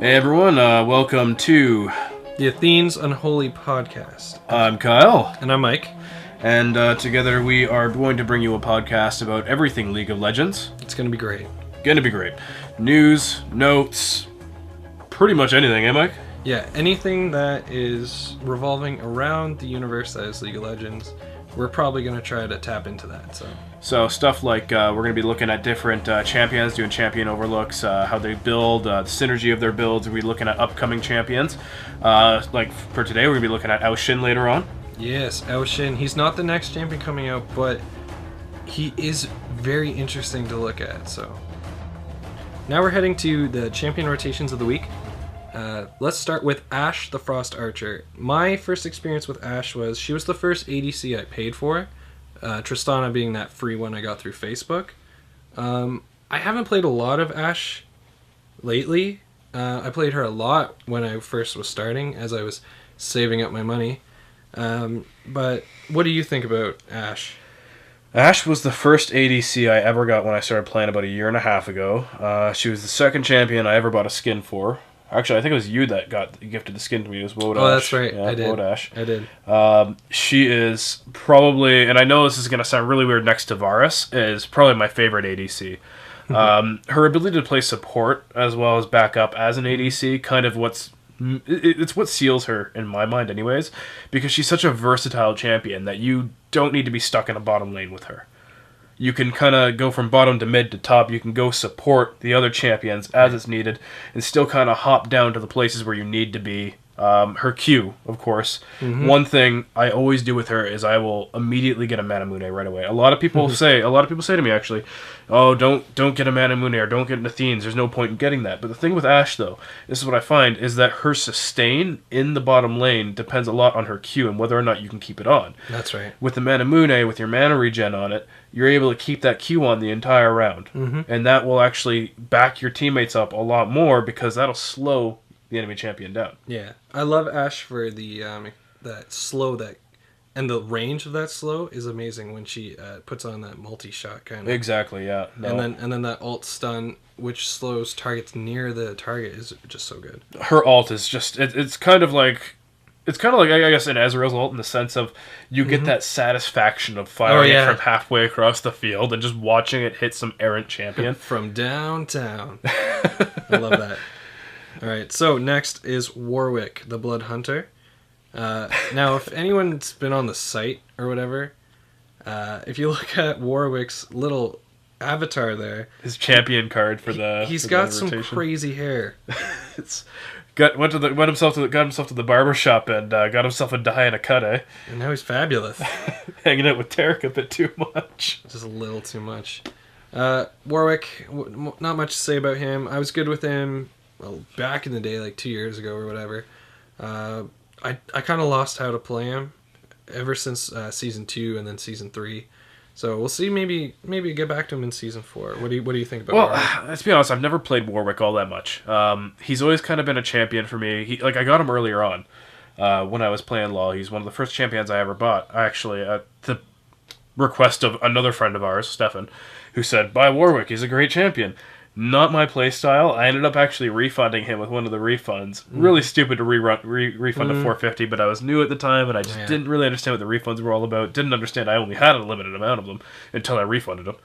Hey everyone, welcome to the Athenes Unholy podcast. I'm Kyle. And I'm Mike. And together we are going to bring you a podcast about everything League of Legends. It's going to be great. Gonna be great. News, notes, pretty much anything, eh Mike? Yeah, anything that is revolving around the universe that is League of Legends, we're probably going to try to tap into that. So stuff like we're going to be looking at different champions, doing champion overlooks, how they build, the synergy of their builds. We'll be looking at upcoming champions. Like for today, we're going to be looking at Ao later on. Yes, Ao. He's not the next champion coming out, but he is very interesting to look at. So now we're heading to the champion rotations of the week. Let's start with Ashe the Frost Archer. My first experience with Ashe was she was the first ADC I paid for. Tristana being that free one I got through Facebook. I haven't played a lot of Ashe lately. I played her a lot when I first was starting, as I was saving up my money. But what do you think about Ashe? Ashe was the first ADC I ever got when I started playing about a year and a half ago. She was the second champion I ever bought a skin for. Actually, I think it was you that gifted the skin to me. It was Wodash. Oh, that's right. Yeah, I did. Wodash. I did. She is probably, and I know this is going to sound really weird next to Varus, is probably my favorite ADC. Her ability to play support as well as backup as an ADC, kind of it's what seals her in my mind anyways, because she's such a versatile champion that you don't need to be stuck in a bottom lane with her. You can kind of go from bottom to mid to top. You can go support the other champions as it's needed and still kind of hop down to the places where you need to be. Her Q, of course. Mm-hmm. One thing I always do with her is I will immediately get a Manamune right away. A lot of people say to me actually, "Oh, don't get a Manamune or don't get an Athenes. There's no point in getting that." But the thing with Ashe though, this is what I find, is that her sustain in the bottom lane depends a lot on her Q and whether or not you can keep it on. That's right. With the Manamune, with your mana regen on it, you're able to keep that Q on the entire round. Mm-hmm. And that will actually back your teammates up a lot more because that'll slow the enemy champion down. Yeah. I love Ashe for the that slow and the range of that slow is amazing when she puts on that multi-shot kind of. Exactly, yeah. No. And then that ult stun which slows targets near the target is just so good. Her ult is just it's kind of like I guess an Ezreal's ult in the sense of you get that satisfaction of firing it from halfway across the field and just watching it hit some errant champion. From downtown. I love that. Alright, so next is Warwick, the Blood Hunter. Now, if anyone's been on the site or whatever, if you look at Warwick's little avatar there... His champion card for He's got some crazy hair. Got himself to the barber shop and got himself a dye and a cut, eh? And now he's fabulous. Hanging out with Tarek a bit too much. Just a little too much. Warwick, not much to say about him. I was good with him back in the day, like 2 years ago or whatever. I kind of lost how to play him ever since season 2 and then season 3. So we'll see. Maybe get back to him in season 4. What do you think about Warwick? Well, let's be honest. I've never played Warwick all that much. He's always kind of been a champion for me. I got him earlier on when I was playing LoL. He's one of the first champions I ever bought. Actually, at the request of another friend of ours, Stefan, who said, "Buy Warwick. He's a great champion." Not my playstyle. I ended up actually refunding him with one of the refunds. Really stupid to refund to $450, but I was new at the time, and I just didn't really understand what the refunds were all about. Didn't understand I only had a limited amount of them until I refunded them.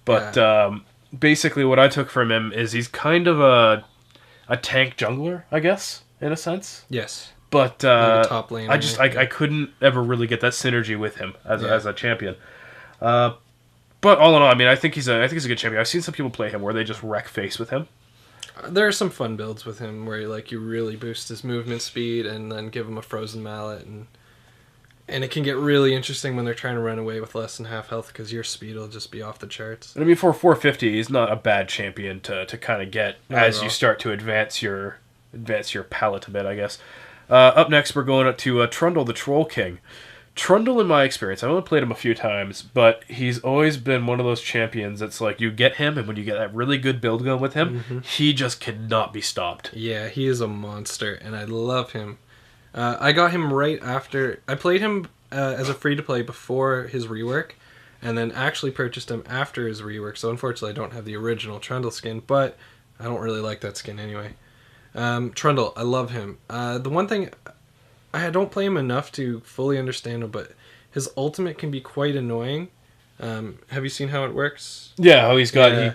But basically what I took from him is he's kind of a tank jungler, I guess, in a sense. Yes. But like a top lane I couldn't ever really get that synergy with him as a champion. But all in all, I mean, I think he's a good champion. I've seen some people play him where they just wreck face with him. There are some fun builds with him where you really boost his movement speed and then give him a frozen mallet, and it can get really interesting when they're trying to run away with less than half health because your speed will just be off the charts. I mean, for 450, he's not a bad champion to kind of get as you start to advance your palette a bit, I guess. Up next, we're going up to Trundle the Troll King. Trundle, in my experience, I've only played him a few times, but he's always been one of those champions that's like, you get him, and when you get that really good build going with him, he just cannot be stopped. Yeah, he is a monster, and I love him. I got him right after... I played him as a free-to-play before his rework, and then actually purchased him after his rework, so unfortunately I don't have the original Trundle skin, but I don't really like that skin anyway. Trundle, I love him. The one thing, I don't play him enough to fully understand him, but his ultimate can be quite annoying. Have you seen how it works? Yeah, how he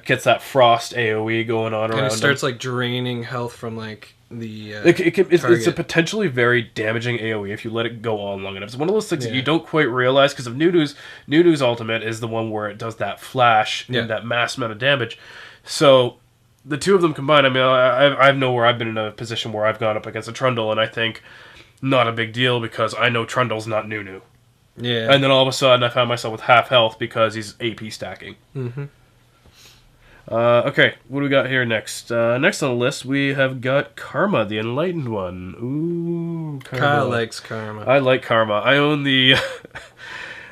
gets that frost AoE going on around him. And it starts like draining health from like the it's a potentially very damaging AoE if you let it go on long enough. It's one of those things that you don't quite realize, because of Nudu's ultimate is the one where it does that flash and that mass amount of damage. So the two of them combined, I mean, I know where I've been in a position where I've gone up against a Trundle, and I think not a big deal because I know Trundle's not Nunu. Yeah. And then all of a sudden I found myself with half health because he's AP stacking. Mm-hmm. Okay, what do we got here next? Next on the list, we have got Karma, the Enlightened One. Ooh, Karma. Kyle likes Karma. I like Karma. I own the...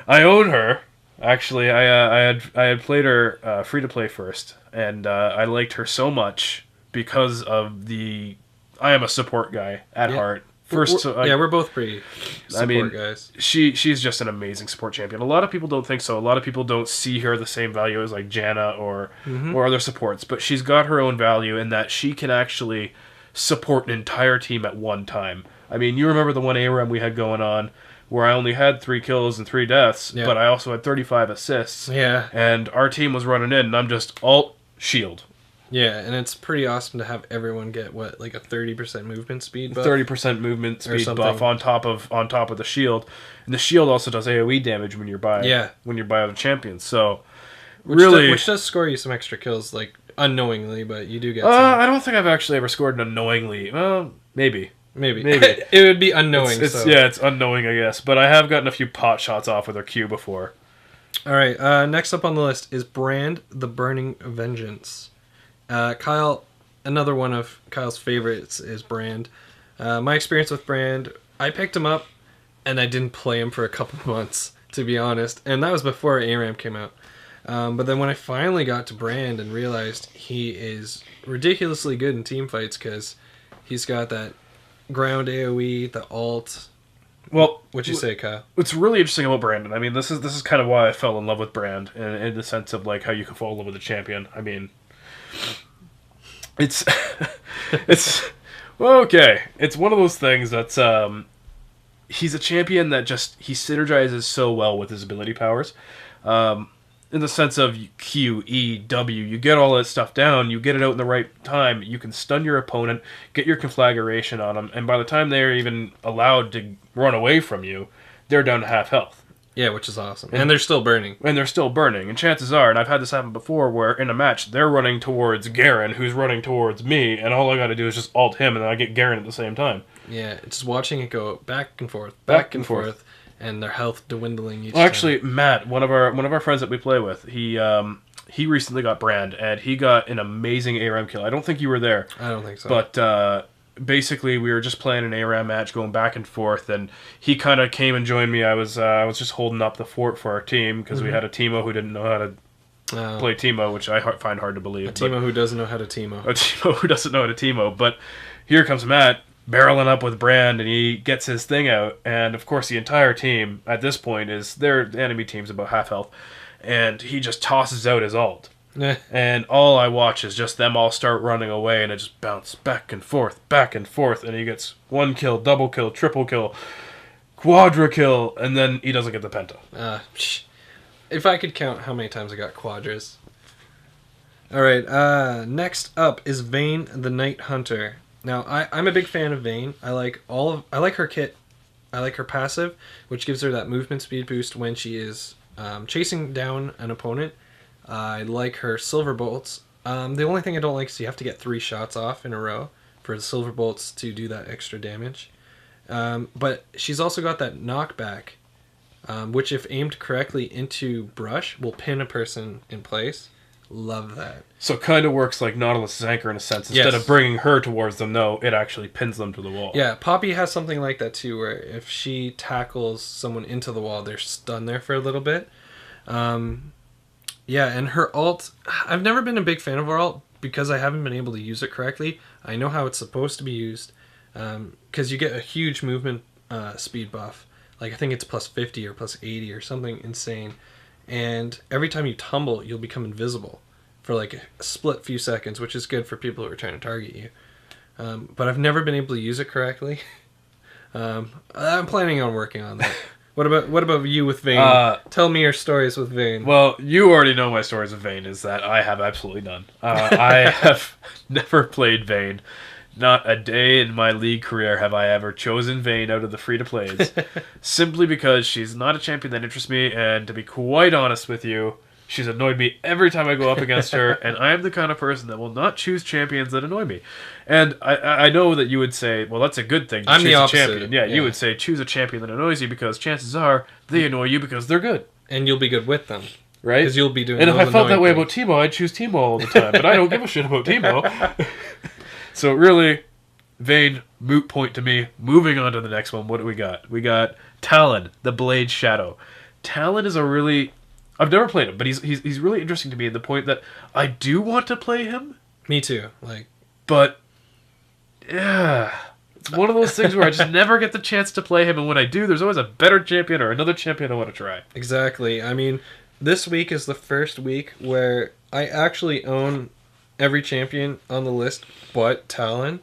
I own her. Actually, I had played her free-to-play first, and I liked her so much because of the... I am a support guy at heart. We're both pretty support guys. She's just an amazing support champion. A lot of people don't think so. A lot of people don't see her the same value as like Janna or other supports, but she's got her own value in that she can actually support an entire team at one time. I mean, you remember the one ARAM we had going on where I only had 3 kills and 3 deaths, but I also had 35 assists. Yeah. And our team was running in, and I'm just alt shield. Yeah, and it's pretty awesome to have everyone get like a 30% movement speed buff. 30% movement speed buff on top of the shield, and the shield also does AoE damage when you're by other champions. So which does score you some extra kills, like unknowingly, but you do get. I don't think I've actually ever scored an unknowingly. Well, maybe. It would be unknowing. It's unknowing, I guess. But I have gotten a few pot shots off with her Q before. All right. Next up on the list is Brand the Burning Vengeance. Kyle, another one of Kyle's favorites is Brand. My experience with Brand, I picked him up and I didn't play him for a couple months, to be honest. And that was before ARAM came out. But then when I finally got to Brand and realized he is ridiculously good in team fights because he's got that ground AoE, the ult. Well, what'd you say, Kyle? What's really interesting about Brandon, I mean, this is kind of why I fell in love with Brand, in the sense of like how you can fall in love with a champion. I mean, it's well, okay. It's one of those things that's he's a champion that just he synergizes so well with his ability powers. In the sense of Q, E, W, you get all that stuff down, you get it out in the right time, you can stun your opponent, get your conflagration on them, and by the time they're even allowed to run away from you, they're down to half health. Yeah, which is awesome. And they're still burning. And chances are, and I've had this happen before, where in a match, they're running towards Garen, who's running towards me, and all I gotta do is just ult him, and then I get Garen at the same time. Yeah, just watching it go back and forth, and their health dwindling each time. Actually, Matt, one of our friends that we play with, he recently got Brand, and he got an amazing ARAM kill. I don't think you were there. I don't think so. But basically, we were just playing an ARAM match, going back and forth, and he kind of came and joined me. I was just holding up the fort for our team because we had a Teemo who didn't know how to play Teemo, which I find hard to believe. A Teemo who doesn't know how to Teemo. A Teemo who doesn't know how to Teemo. But here comes Matt, barreling up with Brand, and he gets his thing out, and of course the entire team at this point is their enemy team's about half health, and he just tosses out his ult. And all I watch is just them all start running away, and it just bounces back and forth, and he gets 1 kill, double kill, triple kill, quadra kill, and then he doesn't get the penta. If I could count how many times I got quadras. Alright, next up is Vayne the Night Hunter. Now, I'm a big fan of Vayne. I like her kit. I like her passive, which gives her that movement speed boost when she is chasing down an opponent. I like her silver bolts. The only thing I don't like is you have to get 3 shots off in a row for the silver bolts to do that extra damage. But she's also got that knockback, which if aimed correctly into brush, will pin a person in place. Love that. So it kind of works like Nautilus' anchor in a sense. Instead of bringing her towards them, no, it actually pins them to the wall. Yeah, Poppy has something like that too, where if she tackles someone into the wall, they're stunned there for a little bit. Yeah, and her ult, I've never been a big fan of her ult because I haven't been able to use it correctly. I know how it's supposed to be used because you get a huge movement speed buff. Like I think it's plus 50 or plus 80 or something insane. And every time you tumble, you'll become invisible for like a split few seconds, which is good for people who are trying to target you. but I've never been able to use it correctly. I'm planning on working on that. What about you with Vayne? Tell me your stories with Vayne. Well, you already know my stories with Vayne, is that I have absolutely none. I have never played Vayne. Not a day in my league career have I ever chosen Vayne out of the free-to-plays. Simply because she's not a champion that interests me, and to be quite honest with you, she's annoyed me every time I go up against her, and I am the kind of person that will not choose champions that annoy me. And I know that you would say, well, that's a good thing to I'm choose the a opposite. champion. Yeah, you would say choose a champion that annoys you because chances are they annoy you because they're good. And you'll be good with them. Right? Because you'll be doing And if I felt that way things. about Teemo, I'd choose Teemo all the time. But I don't give a shit about Teemo. So really, Vayne, moot point to me. Moving on to the next one, what do we got? We got Talon, the Blade Shadow. Talon is a really... I've never played him, but he's really interesting to me in the point that I do want to play him. Me too. But, yeah... It's one of those things where I just never get the chance to play him, and when I do, there's always a better champion or another champion I want to try. Exactly. I mean, this week is the first week where I actually own every champion on the list but Talon.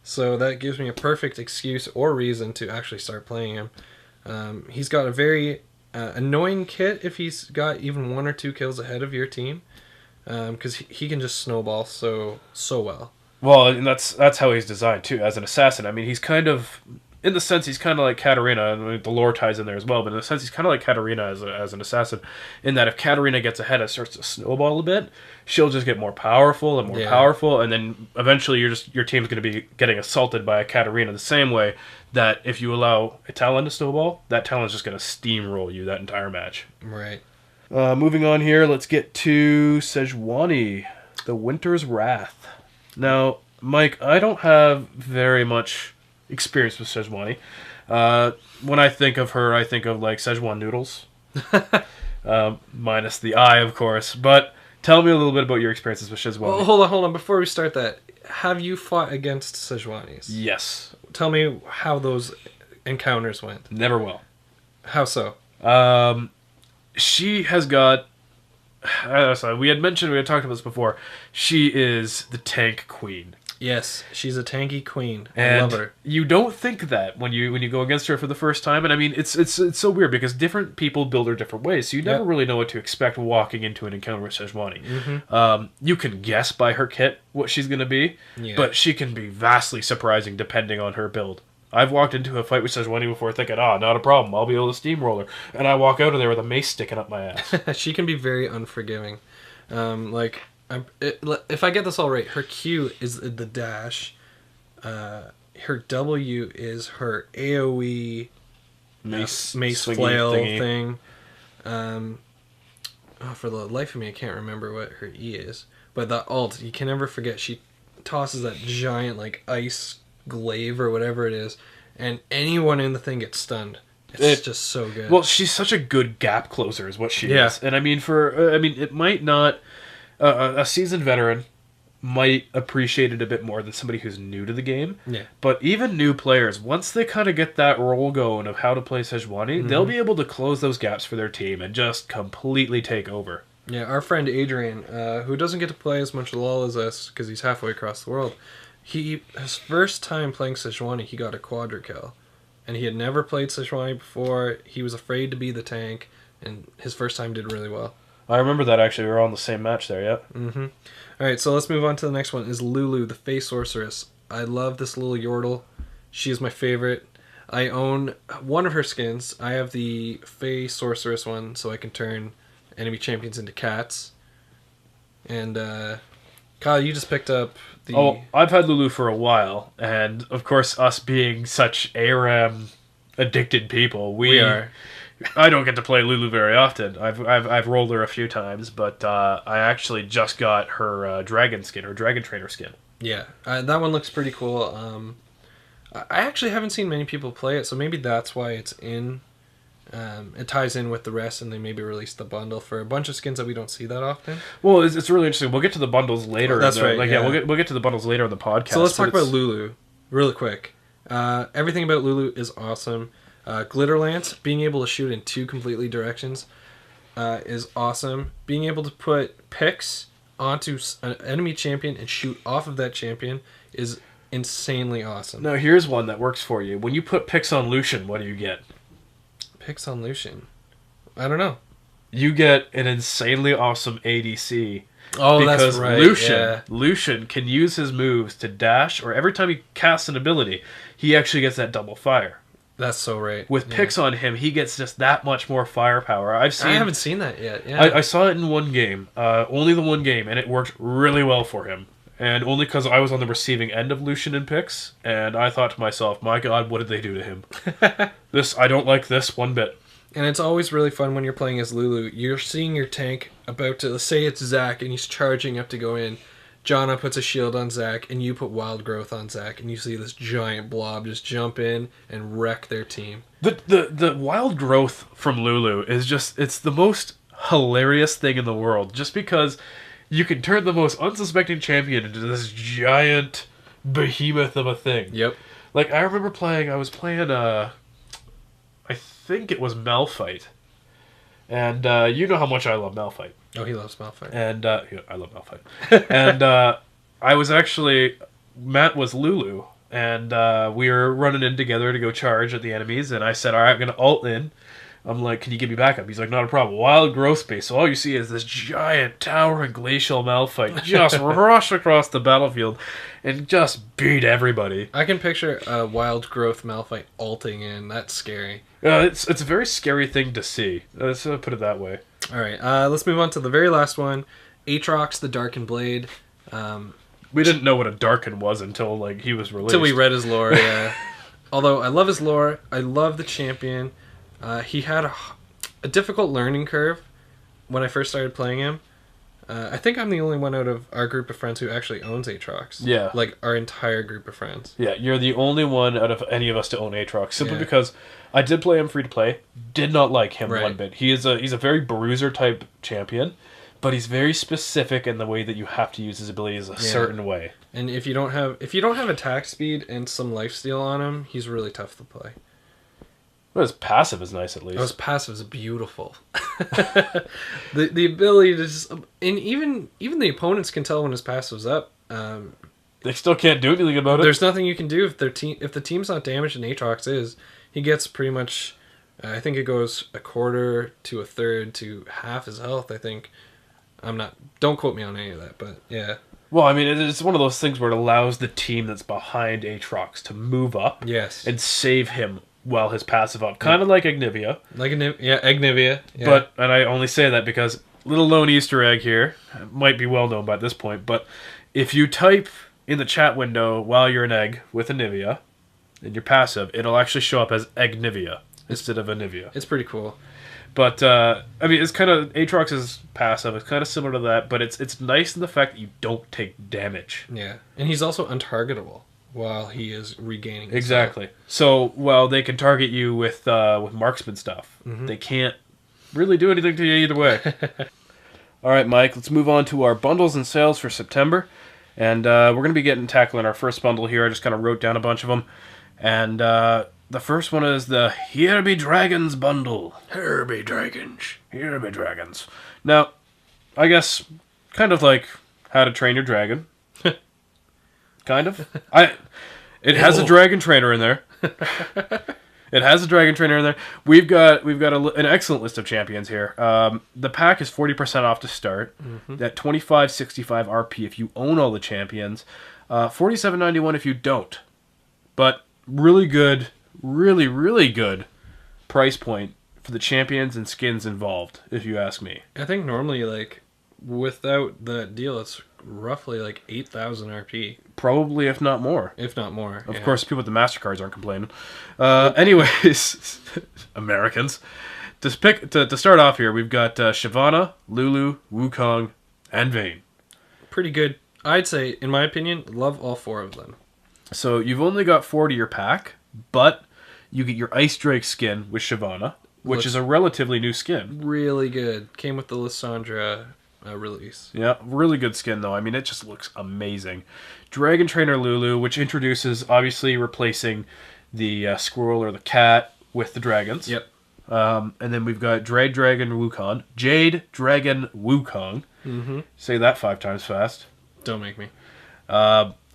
So that gives me a perfect excuse or reason to actually start playing him. He's got a very annoying kit if he's got even 1 or 2 kills ahead of your team. Because he can just snowball so well. Well, and that's how he's designed, too, as an assassin. I mean, he's kind of... In the sense, he's kind of like Katarina, and the lore ties in there as well, but in the sense, he's kind of like Katarina as an assassin, in that if Katarina gets ahead and starts to snowball a bit, she'll just get more powerful and more powerful, and then eventually your team's going to be getting assaulted by a Katarina the same way that if you allow a Talon to snowball, that Talon's just going to steamroll you that entire match. Right. Moving on here, let's get to Sejuani, the Winter's Wrath. Now, Mike, I don't have very much experience with Sejuani. When I think of her, I think of like Szechuan noodles. Minus the I, of course. But tell me a little bit about your experiences with Sejuani. Well, hold on. Before we start that, have you fought against Sejuanis? Yes. Tell me how those encounters went. Never will. How so? She has got... we had talked about this before. She is the tank queen. Yes, she's a tanky queen. I And love her. you don't think that when you go against her for the first time. And I mean, it's so weird because different people build her different ways. So you never really know what to expect walking into an encounter with Sejuani. Mm-hmm. You can guess by her kit what she's going to be, but she can be vastly surprising depending on her build. I've walked into a fight with Sejuani before thinking, not a problem, I'll be able to steamroll her. And I walk out of there with a mace sticking up my ass. She can be very unforgiving. If I get this all right, her Q is the dash. Her W is her AoE mace flail thing. For the life of me, I can't remember what her E is. But that ult, you can never forget. She tosses that giant ice glaive or whatever it is, and anyone in the thing gets stunned. It's just so good. Well, she's such a good gap closer is what she is. And I mean, it might not... a seasoned veteran might appreciate it a bit more than somebody who's new to the game. Yeah. But even new players, once they kind of get that roll going of how to play Sejuani, they'll be able to close those gaps for their team and just completely take over. Yeah, our friend Adrian, who doesn't get to play as much LoL as us because he's halfway across the world, his first time playing Sejuani, he got a quadra kill. And he had never played Sejuani before. He was afraid to be the tank, and his first time did really well. I remember that, actually. We were on the same match there, yep. Mm-hmm. Alright, so let's move on to the next one, is Lulu, the Fey Sorceress. I love this little Yordle. She is my favorite. I own one of her skins. I have the Fey Sorceress one, so I can turn enemy champions into cats. And, Kyle, you just picked up the... Oh, I've had Lulu for a while, and, of course, us being such ARAM-addicted people, we are... I don't get to play Lulu very often. I've rolled her a few times, but I actually just got her dragon skin, her dragon trainer skin. Yeah, that one looks pretty cool. I actually haven't seen many people play it, so maybe that's why it's in. It ties in with the rest, and they maybe released the bundle for a bunch of skins that we don't see that often. Well, it's really interesting. We'll get to the bundles later. That's right. We'll get to the bundles later in the podcast. So let's talk about Lulu really quick. Everything about Lulu is awesome. Glitterlance, being able to shoot in 2 completely directions, is awesome. Being able to put picks onto an enemy champion and shoot off of that champion is insanely awesome. Now, here's one that works for you. When you put picks on Lucian, what do you get? Picks on Lucian. I don't know. You get an insanely awesome ADC. Oh, because that's right. Lucian can use his moves to dash, or every time he casts an ability, he actually gets that double fire. That's so right. With picks on him, he gets just that much more firepower. I haven't seen that yet. Yeah, I saw it in one game, only the one game, and it worked really well for him. And only because I was on the receiving end of Lucian in picks, and I thought to myself, my God, what did they do to him? I don't like this one bit. And it's always really fun when you're playing as Lulu. You're seeing your tank about to, let's say it's Zac, and he's charging up to go in. Janna puts a shield on Zac, and you put Wild Growth on Zac, and you see this giant blob just jump in and wreck their team. The Wild Growth from Lulu is just, it's the most hilarious thing in the world, just because you can turn the most unsuspecting champion into this giant behemoth of a thing. Yep. Like, I remember I was playing, I think it was Malphite. And you know how much I love Malphite. Oh, he loves Malphite. And yeah, I love Malphite. And I was actually, Matt was Lulu, and we were running in together to go charge at the enemies, and I said, all right, I'm going to ult in. I'm like, can you give me backup? He's like, not a problem. Wild growth space. So all you see is this giant towering glacial Malphite just rush across the battlefield and just beat everybody. I can picture a wild growth Malphite ulting in. That's scary. It's a very scary thing to see. Let's put it that way. All right, let's move on to the very last one. Aatrox, the Darkened Blade. We didn't know what a Darken was until like he was released. Until we read his lore, yeah. Although I love his lore. I love the champion. He had a difficult learning curve when I first started playing him. I think I'm the only one out of our group of friends who actually owns Aatrox. Yeah. Like, our entire group of friends. Yeah, you're the only one out of any of us to own Aatrox, simply because I did play him free to play, did not like him one bit. He's a very bruiser type champion, but he's very specific in the way that you have to use his abilities a certain way. And if you don't have attack speed and some lifesteal on him, he's really tough to play. Well, his passive is nice, at least. His passive is beautiful. the ability to just... And even the opponents can tell when his passive's up. They still can't do anything about it. There's nothing you can do if the team's not damaged, and Aatrox is. He gets pretty much... I think it goes a quarter to a third to half his health, I think. Don't quote me on any of that, but yeah. Well, I mean, it's one of those things where it allows the team that's behind Aatrox to move up and save him while his passive up. Kind of like Ignivia. Ignivia. Yeah. But, and I only say that because, little lone Easter egg here, it might be well known by this point, but if you type in the chat window while you're an egg with Ignivia, in your passive, it'll actually show up as Ignivia instead of Anivia. It's pretty cool. But, I mean, it's kind of, Aatrox's passive is kind of similar to that, but it's nice in the fact that you don't take damage. Yeah, and he's also untargetable while he is regaining his Exactly. health. So, while they can target you with marksman stuff, they can't really do anything to you either way. All right, Mike, let's move on to our bundles and sales for September. And we're going to be tackling our first bundle here. I just kind of wrote down a bunch of them. And the first one is the Here Be Dragons bundle. Here be dragons. Here be dragons. Now, I guess, kind of like How to Train Your Dragon. Kind of. It has a dragon trainer in there. It has a dragon trainer in there. We've got an excellent list of champions here. The pack is 40% off to start. At $25.65 RP if you own all the champions. $47.91 if you don't. But really good, really good price point for the champions and skins involved, if you ask me. I think normally, like, without the deal, it's roughly like 8,000 RP. Probably, if not more. If not more. Of course, people with the MasterCards aren't complaining. Anyways, Americans. To start off here, we've got Shyvana, Lulu, Wukong, and Vayne. Pretty good. I'd say, in my opinion, love all four of them. So you've only got 4 to your pack, but you get your Ice Drake skin with Shyvana, which is a relatively new skin. Really good. Came with the Lysandra release. Yeah, really good skin, though. I mean, it just looks amazing. Dragon Trainer Lulu, which introduces, obviously, replacing the squirrel or the cat with the dragons. Yep. And then we've got Jade Dragon Wukong. Say that 5 times fast. Don't make me.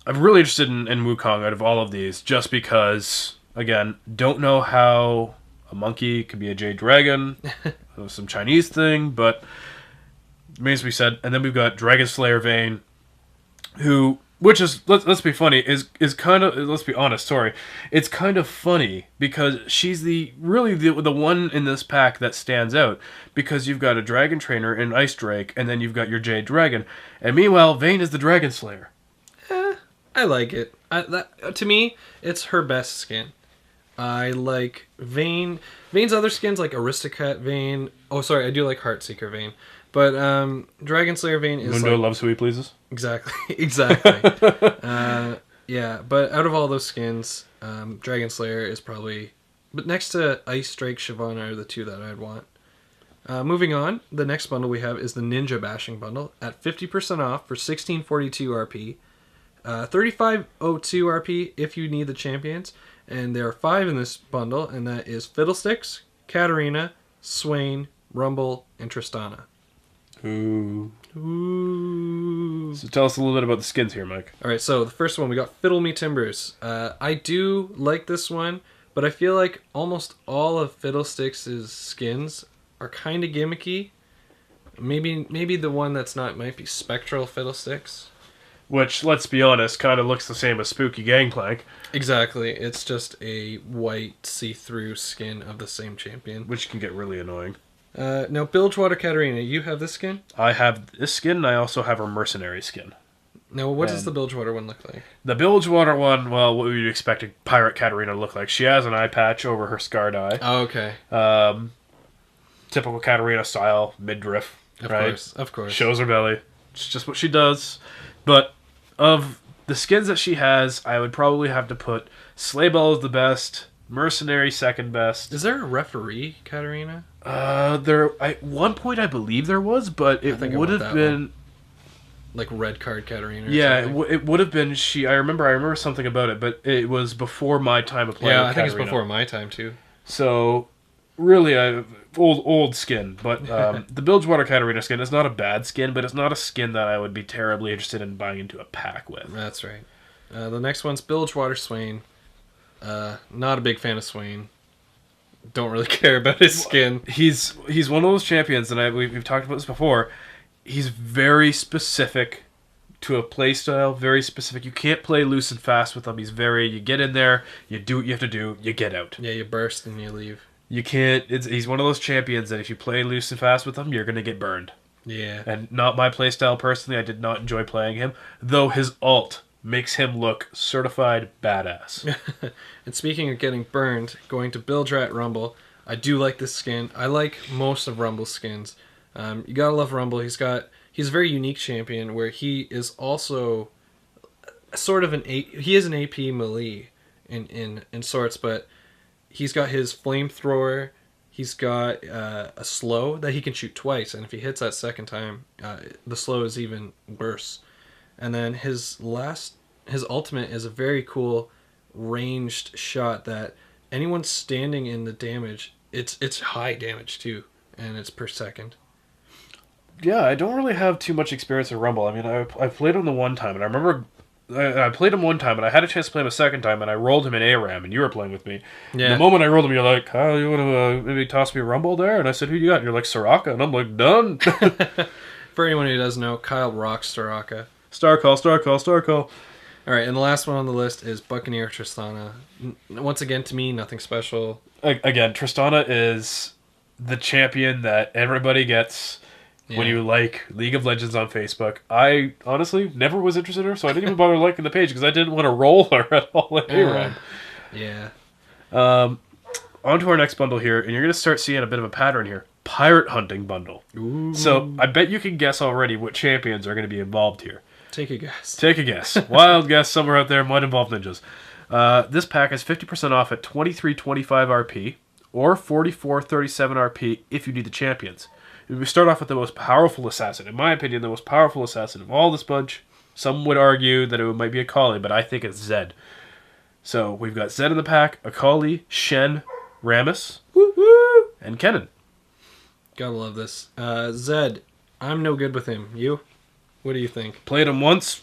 I'm really interested in Wukong out of all of these, just because, again, don't know how a monkey could be a jade dragon. Some Chinese thing, but remains to be said. And then we've got Dragon Slayer Vayne, who, which is, let's be funny, is kind of, let's be honest, sorry, it's kind of funny because she's really the one in this pack that stands out, because you've got a dragon trainer in Ice Drake, and then you've got your Jade Dragon, and meanwhile Vayne is the Dragon Slayer. I like it. To me, it's her best skin. I like Vayne. Vayne's other skins, like Aristocrat Vayne. Oh, sorry, I do like Heartseeker Vayne. But Dragon Slayer Vayne is Mundo loves who he pleases. Exactly. Yeah, but out of all those skins, Dragon Slayer is probably... But next to Ice Drake, Shyvana are the two that I'd want. Moving on, the next bundle we have is the Ninja Bashing Bundle at 50% off for 1642 RP. 3502 RP if you need the champions. And there are 5 in this bundle, and that is Fiddlesticks, Katarina, Swain, Rumble, and Tristana. Ooh. So tell us a little bit about the skins here, Mike. Alright, so the first one, we got Fiddle Me Timbers. I do like this one, but I feel like almost all of Fiddlesticks' skins are kind of gimmicky. Maybe the one that's not might be Spectral Fiddlesticks. Which, let's be honest, kind of looks the same as Spooky Gangplank. Exactly. It's just a white see-through skin of the same champion. Which can get really annoying. Now, Bilgewater Katarina, you have this skin? I have this skin, and I also have her Mercenary skin. Now, what does the Bilgewater one look like? The Bilgewater one, well, what would you expect a Pirate Katarina to look like? She has an eye patch over her scarred eye. Oh, okay. Typical Katarina style, midriff, right? Of course. Shows her belly. It's just what she does. But of the skins that she has, I would probably have to put Slaybell as the best, Mercenary second best. Is there a referee, Katarina? At one point I believe there was, but it would have been like red card Katarina. Yeah, it would have been I remember something about it, but it was before my time of playing. Yeah, I think it's before my time too. So really, old skin. But the Bilgewater Katarina skin is not a bad skin, but it's not a skin that I would be terribly interested in buying into a pack with. That's right. The next one's Bilgewater Swain. Not a big fan of Swain. Don't really care about his skin. He's one of those champions, and we've talked about this before. He's very specific to a play style, very specific. You can't play loose and fast with him. You get in there, you do what you have to do, you get out. Yeah, you burst and you leave. You can't. He's one of those champions that if you play loose and fast with him, you're going to get burned. Yeah. And not my play style personally. I did not enjoy playing him, though his ult makes him look certified badass. And speaking of getting burned, going to Bildrat Rumble, I do like this skin. I like most of Rumble's skins. You gotta love Rumble. He's a very unique champion where he is also sort of he is an AP melee in sorts, but he's got his flamethrower. He's got a slow that he can shoot twice, and if he hits that second time, the slow is even worse. And then his ultimate is a very cool ranged shot that anyone standing in the damage, it's high damage too, and it's per second. Yeah, I don't really have too much experience with Rumble. I mean, I played him the one time, and I remember I played him one time, and I had a chance to play him a second time, and I rolled him in ARAM, and you were playing with me. Yeah. The moment I rolled him, you're like, Kyle, you want to maybe toss me a Rumble there? And I said, who you got? And you're like, Soraka. And I'm like, done. For anyone who doesn't know, Kyle rocks Soraka. Star call. All right, and the last one on the list is Buccaneer Tristana. Once again, to me, nothing special. Again, Tristana is the champion that everybody gets when you like League of Legends on Facebook. I honestly never was interested in her, so I didn't even bother liking the page because I didn't want to roll her at all in ARAM. Yeah. On to our next bundle here, and you're going to start seeing a bit of a pattern here. Pirate Hunting Bundle. Ooh. So I bet you can guess already what champions are going to be involved here. Take a guess. Take a guess. Wild guess somewhere out there might involve ninjas. This pack is 50% off at 23.25 RP or 44.37 RP if you need the champions. We start off with the most powerful assassin. In my opinion, the most powerful assassin of all this bunch. Some would argue that it might be Akali, but I think it's Zed. So we've got Zed in the pack, Akali, Shen, Rammus, and Kennen. Gotta love this. Zed, I'm no good with him. You? What do you think? Played him once.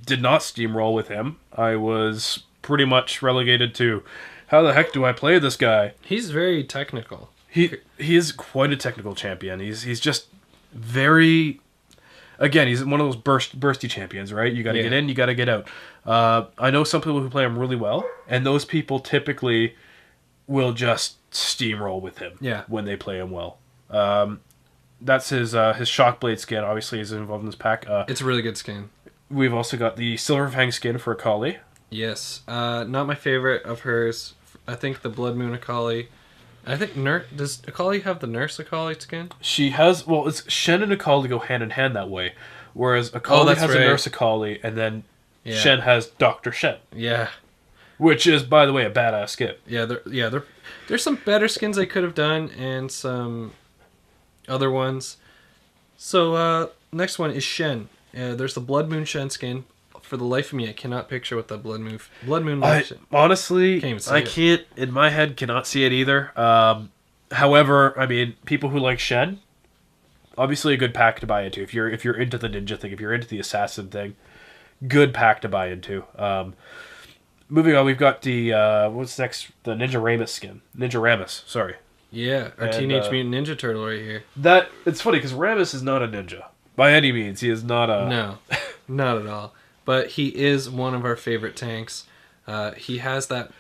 did not steamroll with him. I was pretty much relegated to, how the heck do I play this guy? He's very technical. He is quite a technical champion. He's just very... Again, he's one of those bursty champions, right? You got to get in, you got to get out. I know some people who play him really well, and those people typically will just steamroll with him when they play him well. That's his Shockblade skin, obviously, is involved in this pack. It's a really good skin. We've also got the Silverfang skin for Akali. Yes. Not my favorite of hers. I think the Blood Moon Akali. I think does Akali have the Nurse Akali skin? She has... Well, it's Shen and Akali go hand in hand that way. Whereas Akali has a Nurse Akali, and then Shen has Dr. Shen. Yeah. Which is, by the way, a badass skin. There's some better skins I could have done, and some other ones. So, next one is Shen. There's the Blood Moon Shen skin. For the life of me, I cannot picture what that Blood Moon Shen. Honestly, I can't, in my head, cannot see it either. However, I mean, people who like Shen, obviously a good pack to buy into. If you're into the ninja thing, if you're into the assassin thing, good pack to buy into. Moving on, we've got the what's next? The Ninja Ramus skin. Ninja Ramus, sorry. Yeah, our Teenage Mutant Ninja Turtle right here. That it's funny because Ramus is not a ninja by any means. He is not a no, not at all. But he is one of our favorite tanks. He has that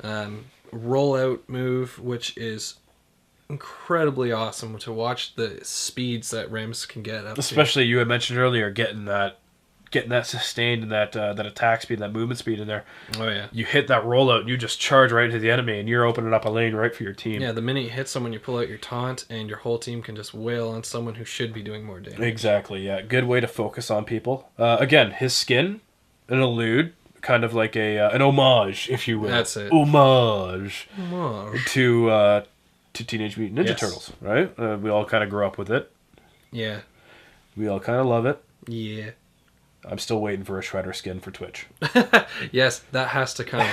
rollout move, which is incredibly awesome to watch the speeds that Ramus can get up. Especially you had mentioned earlier, getting that sustained and that attack speed, that movement speed in there. Oh yeah. You hit that rollout, and you just charge right into the enemy, and you're opening up a lane right for your team. Yeah, the minute you hit someone, you pull out your taunt, and your whole team can just wail on someone who should be doing more damage. Exactly. Yeah, good way to focus on people. Again, his skin, an elude, kind of like an homage, if you will. That's it. Homage. To Teenage Mutant Ninja Turtles, right? We all kind of grew up with it. Yeah. We all kind of love it. Yeah. I'm still waiting for a Shredder skin for Twitch. Yes, that has to come.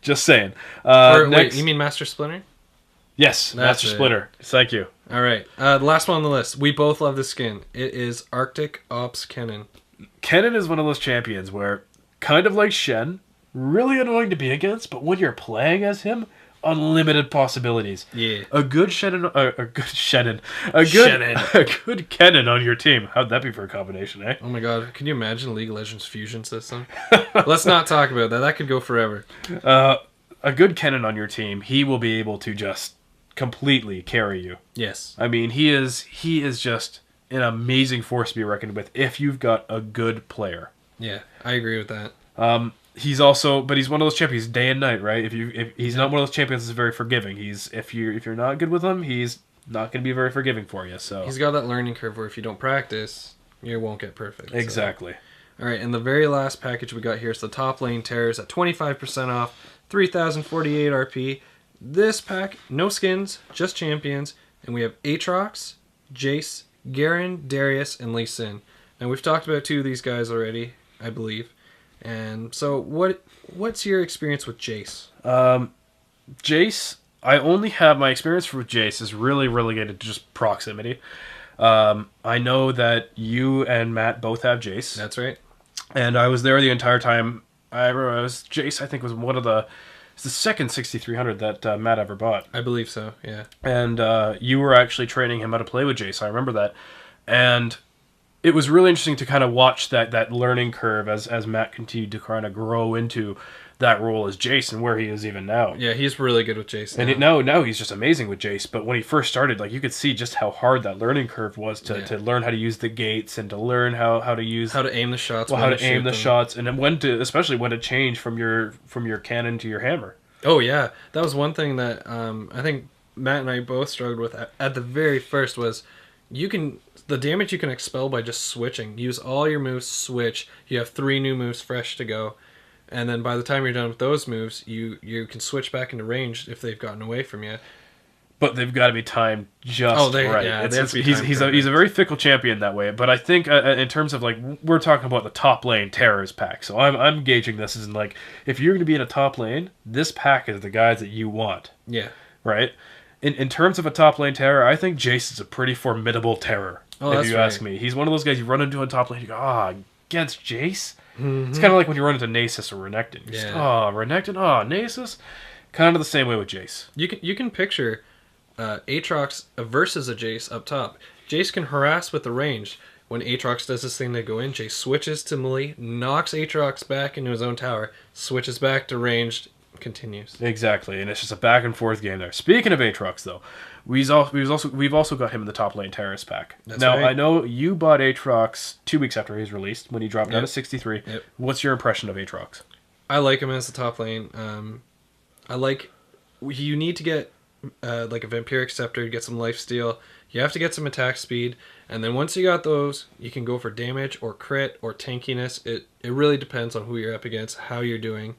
Just saying. Wait, you mean Master Splinter? Yes, Master Splinter. Thank you. All right. The last one on the list. We both love this skin. It is Arctic Ops Kennen. Kennen is one of those champions where, kind of like Shen, really annoying to be against, but when you're playing as him, unlimited possibilities. Yeah. A good Kennen on your team. How'd that be for a combination, eh? Oh my god, can you imagine League of Legends fusion system? Let's not talk about that. That could go forever. A good Kennen on your team, he will be able to just completely carry you. Yes. I mean, he is just an amazing force to be reckoned with if you've got a good player. Yeah, I agree with that. He's also, but he's one of those champions day and night, right? If he's not one of those champions that's very forgiving. If you're not good with him, he's not going to be very forgiving for you. So he's got that learning curve where if you don't practice, you won't get perfect. Exactly. So. All right, and the very last package we got here is the Top Lane Terrors at 25% off, 3,048 RP. This pack, no skins, just champions, and we have Aatrox, Jace, Garen, Darius, and Lee Sin. Now we've talked about two of these guys already, I believe. And so, what's your experience with Jace? Jace, I only have my experience with Jace is really relegated to just proximity. I know that you and Matt both have Jace. That's right. And I was there the entire time. Jace, I think, was it's the second 6300 that Matt ever bought. I believe so, yeah. And you were actually training him how to play with Jace. I remember that. And it was really interesting to kind of watch that learning curve as Matt continued to kind of grow into that role as Jace and where he is even now. Yeah, he's really good with Jace. And now he's just amazing with Jace. But when he first started, like, you could see just how hard that learning curve was to learn how to use the gates and to learn how to aim the shots. Well, how to aim the shots, and then especially when to change from your cannon to your hammer. Oh yeah, that was one thing that I think Matt and I both struggled with at the very first was the damage you can expel by just switching. Use all your moves, switch. You have 3 new moves fresh to go. And then by the time you're done with those moves, you can switch back into range if they've gotten away from you. But they've got to be timed just right. Yeah, he's a very fickle champion that way. But I think in terms of, like, we're talking about the top lane Terrors pack. So I'm gauging this as in, like, if you're going to be in a top lane, this pack is the guys that you want. Yeah. Right? In terms of a top lane terror, I think Jace is a pretty formidable terror. Oh, if you ask me. He's one of those guys you run into a top lane, you go, against Jace. It's kind of like when you run into Nasus or Renekton. You're just, oh, Renekton, oh, Nasus. Kind of the same way with Jace. You can picture Aatrox versus a Jace up top. Jace can harass with the range. When Aatrox does this thing to go in, Jace switches to melee, knocks Aatrox back into his own tower, switches back to ranged, continues. Exactly, and it's just a back and forth game there. Speaking of Aatrox, though, we've also got him in the top lane Terrace pack. That's now, right. I know you bought Aatrox 2 weeks after he was released, when he dropped down to 63. Yep. What's your impression of Aatrox? I like him as the top lane. You need to get like a Vampiric Scepter to get some lifesteal. You have to get some attack speed, and then once you got those, you can go for damage or crit or tankiness. It really depends on who you're up against, how you're doing.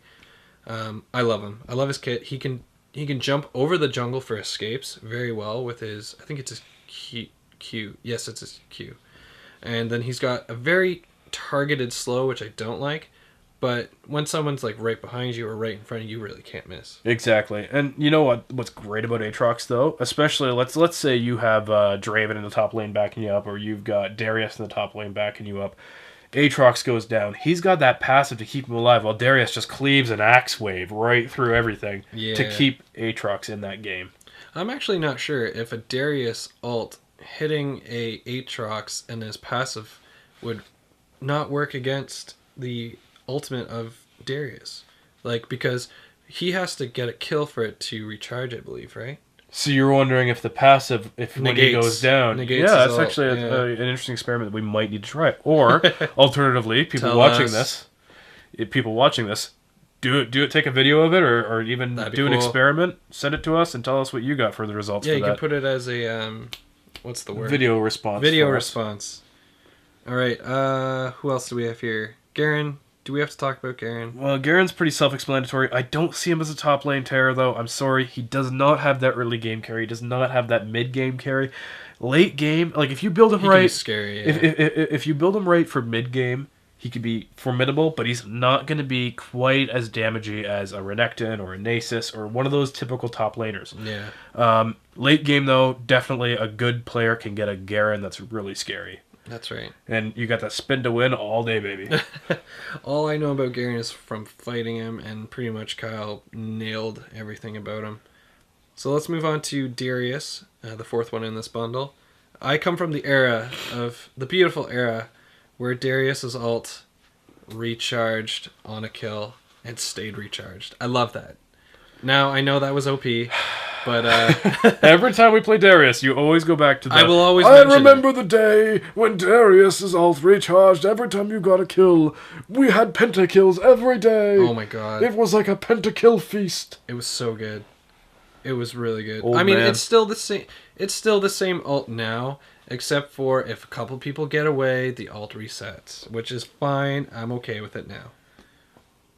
I love him. I love his kit. He can jump over the jungle for escapes very well with his, I think it's his Q. Yes, it's his Q. And then he's got a very targeted slow, which I don't like. But when someone's like right behind you or right in front of you, you really can't miss. Exactly. And you know what's great about Aatrox, though? Especially, let's say you have Draven in the top lane backing you up, or you've got Darius in the top lane backing you up. Aatrox goes down. He's got that passive to keep him alive, while Darius just cleaves an axe wave right through everything to keep Aatrox in that game. I'm actually not sure if a Darius ult hitting a Aatrox and his passive would not work against the ultimate of Darius, because he has to get a kill for it to recharge, I believe, right? So you're wondering if the passive, when he goes down, that's actually an interesting experiment that we might need to try. Or alternatively, people watching this, do it. Take a video of it, or even do an experiment. Send it to us and tell us what you got for the results. Yeah, you can put it as a what's the word? Video response. Video response. All right. Who else do we have here? Garen. Do we have to talk about Garen? Well, Garen's pretty self-explanatory. I don't see him as a top lane terror, though. I'm sorry. He does not have that early game carry. He does not have that mid-game carry. Late game, if you build him right... He can be scary, yeah. If you build him right for mid-game, he could be formidable, but he's not going to be quite as damaging as a Renekton or a Nasus or one of those typical top laners. Yeah. Late game, though, definitely a good player can get a Garen that's really scary. That's right. And you got that spin to win all day, baby. All I know about Garen is from fighting him, and pretty much Kyle nailed everything about him. So let's move on to Darius, the fourth one in this bundle. I come from the beautiful era, where Darius's ult recharged on a kill and stayed recharged. I love that. Now, I know that was OP, but... Every time we play Darius, you always go back to that. I will always remember the day when Darius's ult recharged every time you got a kill. We had pentakills every day. Oh my god. It was like a pentakill feast. It was so good. It was really good. Man. It's still the same. It's still the same ult now, except for if a couple people get away, the ult resets, which is fine. I'm okay with it now.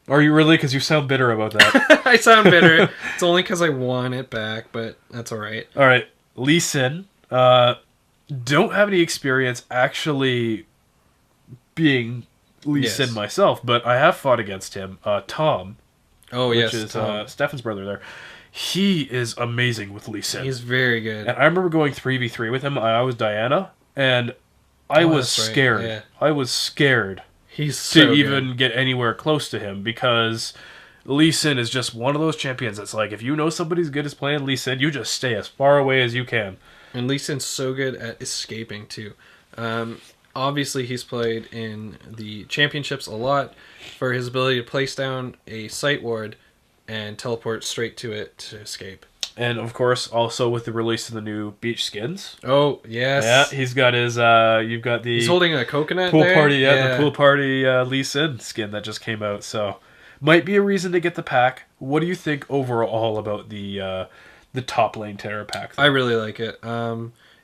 Are you really? Because you sound bitter about that. I sound bitter. It's only because I want it back, but that's all right. All right. Lee Sin. Don't have any experience actually being Lee Sin myself, but I have fought against him. Tom. Oh, yes. Which is Stefan's brother there. He is amazing with Lee Sin. He's very good. And I remember going 3v3 with him. I was Diana, and I was scared. Yeah. I was scared. He's so to even get anywhere close to him, because Lee Sin is just one of those champions that's like, if you know somebody's good as playing Lee Sin, you just stay as far away as you can. And Lee Sin's so good at escaping too. Obviously, he's played in the championships a lot for his ability to place down a sight ward and teleport straight to it to escape. And of course, also with the release of the new beach skins. Oh, yes. Yeah, he's got his, you've got the... He's holding a coconut pool there? party, the pool party Lee Sin skin that just came out, so... Might be a reason to get the pack. What do you think overall about the top lane terror pack? I really like it.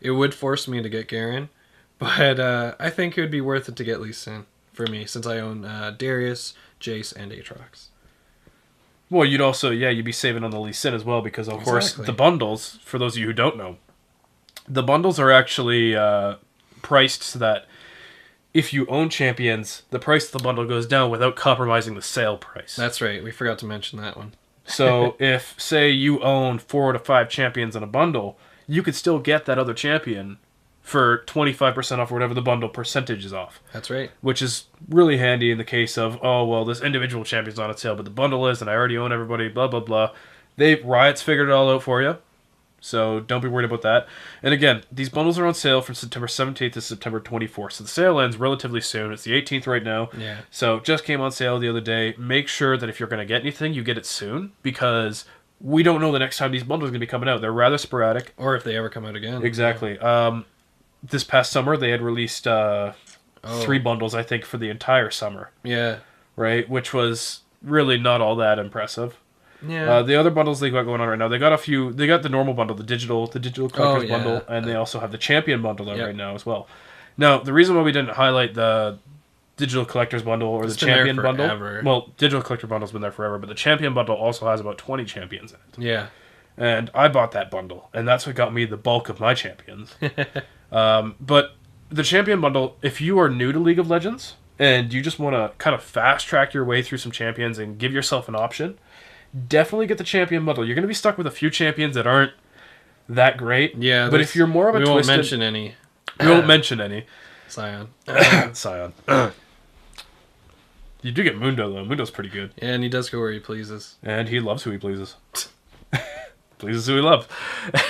It would force me to get Garen, but I think it would be worth it to get Lee Sin for me, since I own Darius, Jace, and Aatrox. Well, you'd also, you'd be saving on the Lee Sin as well, because, of course, the bundles, for those of you who don't know, the bundles are actually priced so that if you own champions, the price of the bundle goes down without compromising the sale price. That's right. We forgot to mention that one. So if, say, you own 4 to 5 champions in a bundle, you could still get that other champion for 25% off or whatever the bundle percentage is off. That's right. Which is really handy in the case of, oh, well, this individual champion's not on sale, but the bundle is, and I already own everybody, blah, blah, blah. Riot's figured it all out for you, so don't be worried about that. And again, these bundles are on sale from September 17th to September 24th, so the sale ends relatively soon. It's the 18th right now, Yeah. so just came on sale the other day. Make sure that if you're going to get anything, you get it soon, because we don't know the next time these bundles are going to be coming out. They're rather sporadic. Or if they ever come out again. Exactly. This past summer, they had released 3 bundles, I think, for the entire summer. Yeah. Right? Which was really not all that impressive. Yeah. The other bundles they got going on right now, they got a few. They got the normal bundle, the digital collector's bundle, and they also have the champion bundle out right now as well. Now, the reason why we didn't highlight the digital collector's bundle or the champion bundle, well, digital collector bundle's been there forever, but the champion bundle also has about 20 champions in it. Yeah. And I bought that bundle, and that's what got me the bulk of my champions. But the champion bundle, if you are new to League of Legends and you just want to kind of fast track your way through some champions and give yourself an option, definitely get the champion bundle. You're going to be stuck with a few champions that aren't that great. Yeah. But if you're more of a we twisted... won't mention any. We won't mention any. Scion. Scion. You do get Mundo, though. Mundo's pretty good. Yeah, and he does go where he pleases. And he loves who he pleases. Pleases who he loves.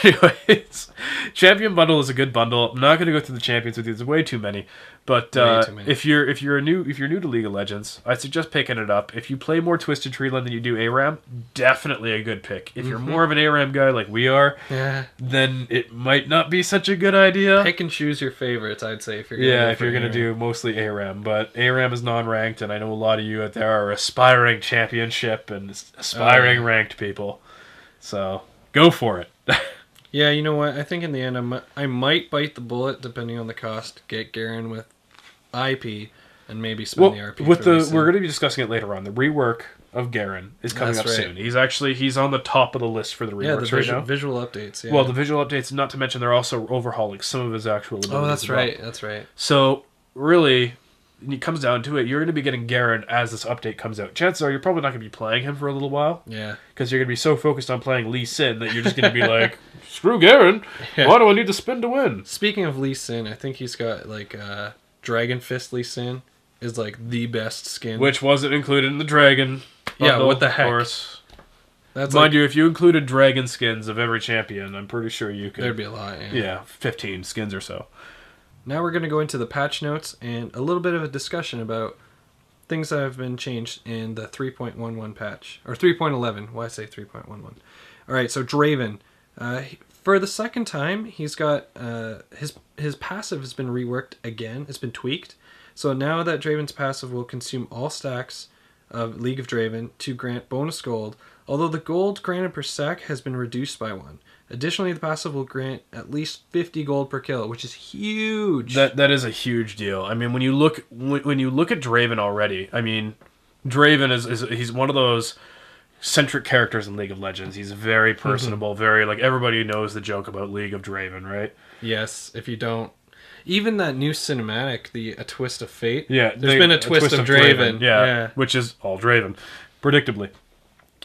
Anyways, Champion Bundle is a good bundle. I'm not going to go through the champions with you. There's way too many. But if you're new to League of Legends, I suggest picking it up. If you play more Twisted Treeland than you do ARAM, definitely a good pick. If you're more of an ARAM guy like we are, then it might not be such a good idea. Pick and choose your favorites, I'd say. If you're going to do mostly ARAM. But ARAM is non-ranked, and I know a lot of you out there are aspiring championship and aspiring ranked people. So... go for it. Yeah, you know what? I think in the end, I might bite the bullet, depending on the cost. Get Garen with IP, and maybe spend the RP. We're going to be discussing it later on. The rework of Garen is coming up soon. He's on the top of the list for the reworks right now. Visual updates. Yeah. Well, the visual updates. Not to mention, they're also overhauling some of his actual abilities. Oh, that's right. That's right. So really, when it comes down to it, you're going to be getting Garen as this update comes out. Chances are you're probably not going to be playing him for a little while. Yeah. Because you're going to be so focused on playing Lee Sin that you're just going to be like, screw Garen. Yeah. Why do I need to spin to win? Speaking of Lee Sin, I think he's got like Dragon Fist Lee Sin is like the best skin. Which wasn't included in the Dragon bundle, yeah, what the heck? Of course. That's Mind you, if you included Dragon skins of every champion, I'm pretty sure you could... there'd be a lot, Yeah, 15 skins or so. Now we're going to go into the patch notes and a little bit of a discussion about things that have been changed in the 3.11 patch. Or 3.11. Why say 3.11? Alright, so Draven. For the second time, he's got... his passive has been reworked again. It's been tweaked. So now that Draven's passive will consume all stacks of League of Draven to grant bonus gold, although the gold granted per stack has been reduced by 1. Additionally, the passive will grant at least 50 gold per kill, which is huge. That is a huge deal. I mean, when you look at Draven already, I mean, Draven he's one of those centric characters in League of Legends. He's very personable, very like everybody knows the joke about League of Draven, right? Yes. If you don't, even that new cinematic, A Twist of Fate. Yeah, there's been a twist of Draven. Yeah, which is all Draven, predictably.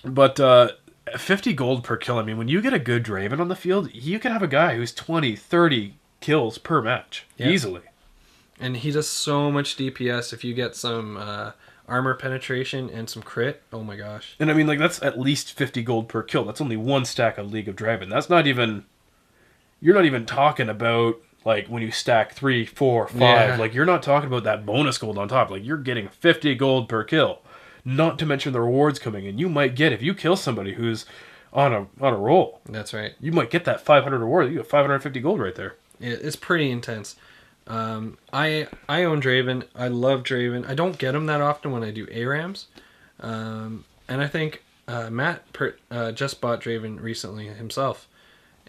But 50 gold per kill. I mean, when you get a good Draven on the field, you can have a guy who's 20, 30 kills per match easily. And he does so much DPS if you get some armor penetration and some crit. Oh my gosh. And I mean, like, that's at least 50 gold per kill. That's only one stack of League of Draven. That's not even... You're not even talking about, like, when you stack 3, 4, 5. Yeah. Like, you're not talking about that bonus gold on top. Like, you're getting 50 gold per kill. Not to mention the rewards coming in. You might get, if you kill somebody who's on a roll. That's right. You might get that 500 reward. You get 550 gold right there. It's pretty intense. I own Draven. I love Draven. I don't get him that often when I do ARAMs. And I think Matt just bought Draven recently himself.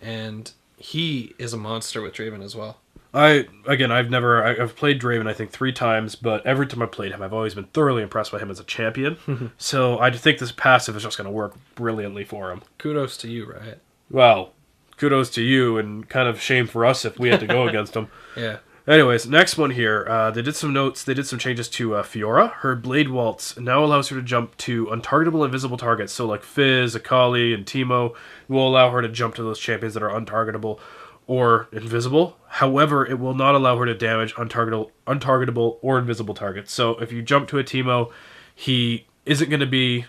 And he is a monster with Draven as well. I've played Draven I think 3 times, but every time I played him, I've always been thoroughly impressed by him as a champion. So I think this passive is just going to work brilliantly for him. Kudos to you, right? Well, kudos to you, and kind of shame for us if we had to go against him. Yeah. Anyways, next one here. They did some notes. They did some changes to Fiora. Her Blade Waltz now allows her to jump to untargetable invisible targets. So like Fizz, Akali, and Teemo will allow her to jump to those champions that are untargetable. or invisible. However, it will not allow her to damage untargetable or invisible targets. So if you jump to a Teemo, he isn't going to be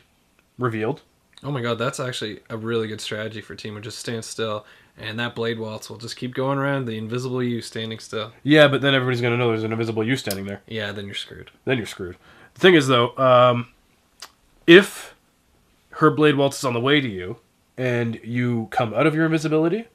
revealed. Oh my god, that's actually a really good strategy for Teemo. Just stand still, and that Blade Waltz will just keep going around the invisible you standing still. Yeah, but then everybody's going to know there's an invisible you standing there. Yeah, then you're screwed. The thing is, though, if her Blade Waltz is on the way to you, and you come out of your invisibility,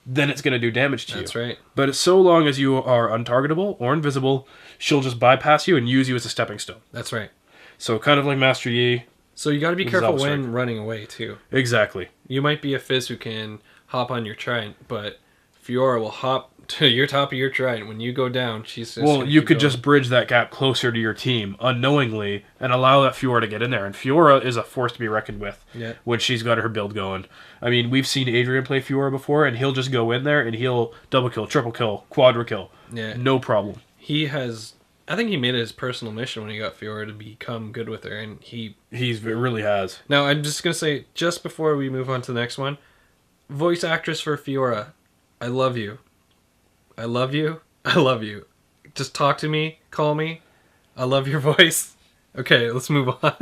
then it's going to do damage to you. That's right. But so long as you are untargetable or invisible, she'll just bypass you and use you as a stepping stone. That's right. So kind of like Master Yi. So you got to be careful when running away, too. Exactly. You might be a Fizz who can hop on your Trident, but Fiora will hop to your top of your Trident. When you go down, she's just... Well, you could just bridge that gap closer to your team unknowingly and allow that Fiora to get in there. And Fiora is a force to be reckoned with when she's got her build going. I mean, we've seen Adrian play Fiora before, and he'll just go in there and he'll double kill, triple kill, quadra kill. Yeah. No problem. He has... I think he made it his personal mission when he got Fiora to become good with her, and he really has. Now, I'm just going to say, just before we move on to the next one, voice actress for Fiora, I love you. I love you. I love you. Just talk to me. Call me. I love your voice. Okay, let's move on.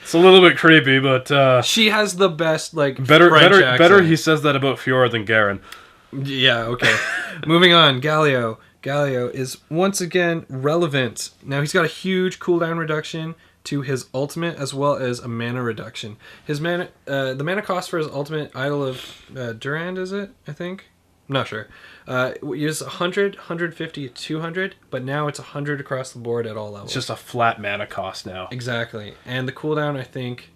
It's a little bit creepy, but... she has the best, like, better he says that about Fiora than Garen. Yeah, okay. Moving on, Galio. Galio is once again relevant. Now, he's got a huge cooldown reduction to his ultimate, as well as a mana reduction. His mana, the mana cost for his ultimate, Idol of Durand, is it? I think? I'm not sure. Is 100, 150, 200, but now it's 100 across the board at all levels. It's just a flat mana cost now. Exactly. And the cooldown, I think...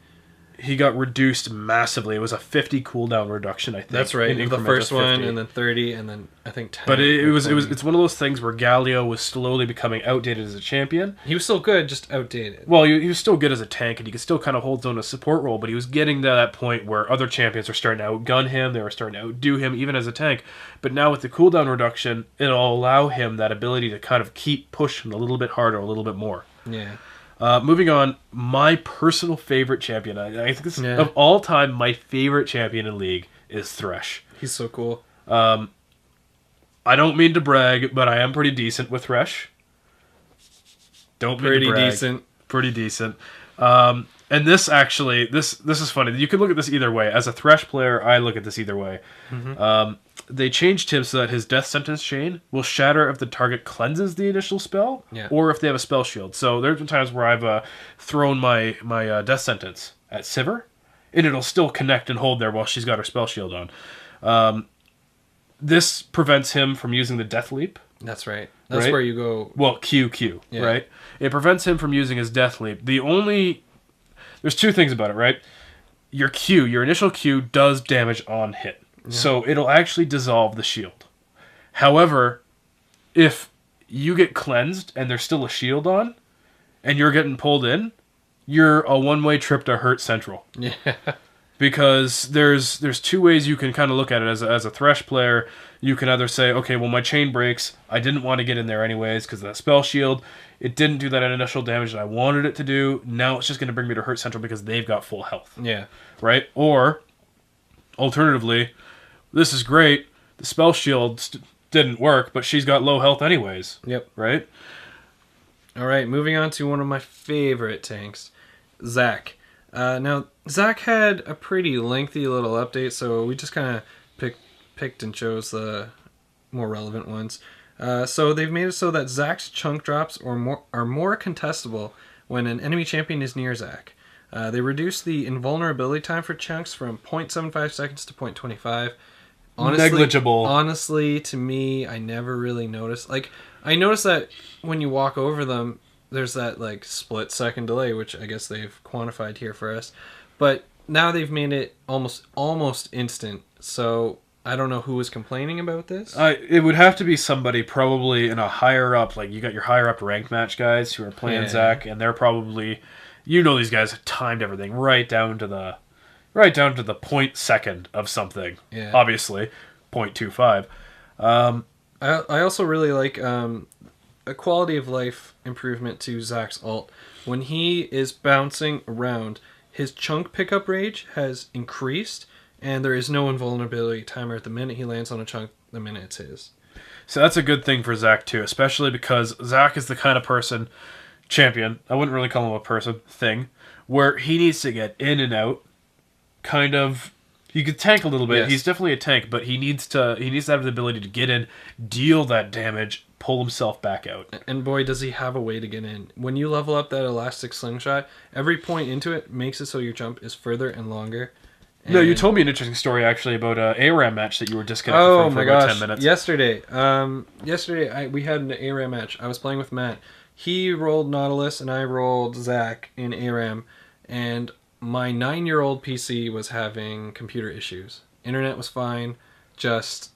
He got reduced massively. It was a 50 cooldown reduction, I think. That's right. The first one, and then 30, and then I think 10. But it's one of those things where Galio was slowly becoming outdated as a champion. He was still good, just outdated. Well, he was still good as a tank, and he could still kind of hold his own a support role, but he was getting to that point where other champions were starting to outgun him, they were starting to outdo him, even as a tank. But now with the cooldown reduction, it'll allow him that ability to kind of keep pushing a little bit harder, a little bit more. Yeah. Moving on, my personal favorite champion. I think this of all time, my favorite champion in League is Thresh. He's so cool. I don't mean to brag, but I am pretty decent with Thresh. Don't mean to brag. Pretty decent. And this actually, this is funny. You can look at this either way. As a Thresh player, I look at this either way. Mm-hmm. They changed him so that his death sentence chain will shatter if the target cleanses the initial spell, or if they have a spell shield. So there's been times where I've thrown my death sentence at Sivir, and it'll still connect and hold there while she's got her spell shield on. This prevents him from using the death leap. That's right. That's where you go. Well, Q, right? It prevents him from using his death leap. There's two things about it, right? Your Q, your initial Q, does damage on hit. Yeah. So it'll actually dissolve the shield. However, if you get cleansed and there's still a shield on, and you're getting pulled in, you're a one-way trip to hurt Central. Yeah. Because there's two ways you can kind of look at it as a Thresh player. You can either say, okay, well, my chain breaks. I didn't want to get in there anyways because of that spell shield. It didn't do that initial damage that I wanted it to do. Now it's just going to bring me to hurt Central because they've got full health. Yeah. Right? Or, alternatively, this is great. The spell shield didn't work, but she's got low health anyways. Yep. Right? All right, moving on to one of my favorite tanks, Zac. Now, Zac had a pretty lengthy little update, so we just kind of picked and chose the more relevant ones. So they've made it so that Zac's chunk drops are more contestable when an enemy champion is near Zac. They reduced the invulnerability time for chunks from 0.75 seconds to 0.25. Honestly, negligible. Honestly, to me, I never really noticed. Like, I noticed that when you walk over them, there's that like split second delay, which I guess they've quantified here for us. But now they've made it almost instant. So I don't know who was complaining about this. It would have to be somebody probably in a higher up, like you got your higher up ranked match guys who are playing Zac, and they're probably, these guys have timed everything right down to the point second of something. Yeah. Obviously, 0.25. I also really like a quality of life improvement to Zac's ult. When he is bouncing around, his chunk pickup rage has increased, and there is no invulnerability timer at the minute he lands on a chunk, the minute it's his. So that's a good thing for Zach, too, especially because Zach is the kind of champion, I wouldn't really call him a person, where he needs to get in and out, kind of. He could tank a little bit. Yes. He's definitely a tank, but he needs to have the ability to get in, deal that damage, pull himself back out. And boy, does he have a way to get in. When you level up that elastic slingshot, every point into it makes it so your jump is further and longer. And No, you told me an interesting story actually about an ARAM match that you were disconnected from for about 10 minutes. Yesterday, we had an ARAM match. I was playing with Matt. He rolled Nautilus and I rolled Zach in ARAM, and my 9-year-old PC was having computer issues. Internet was fine, just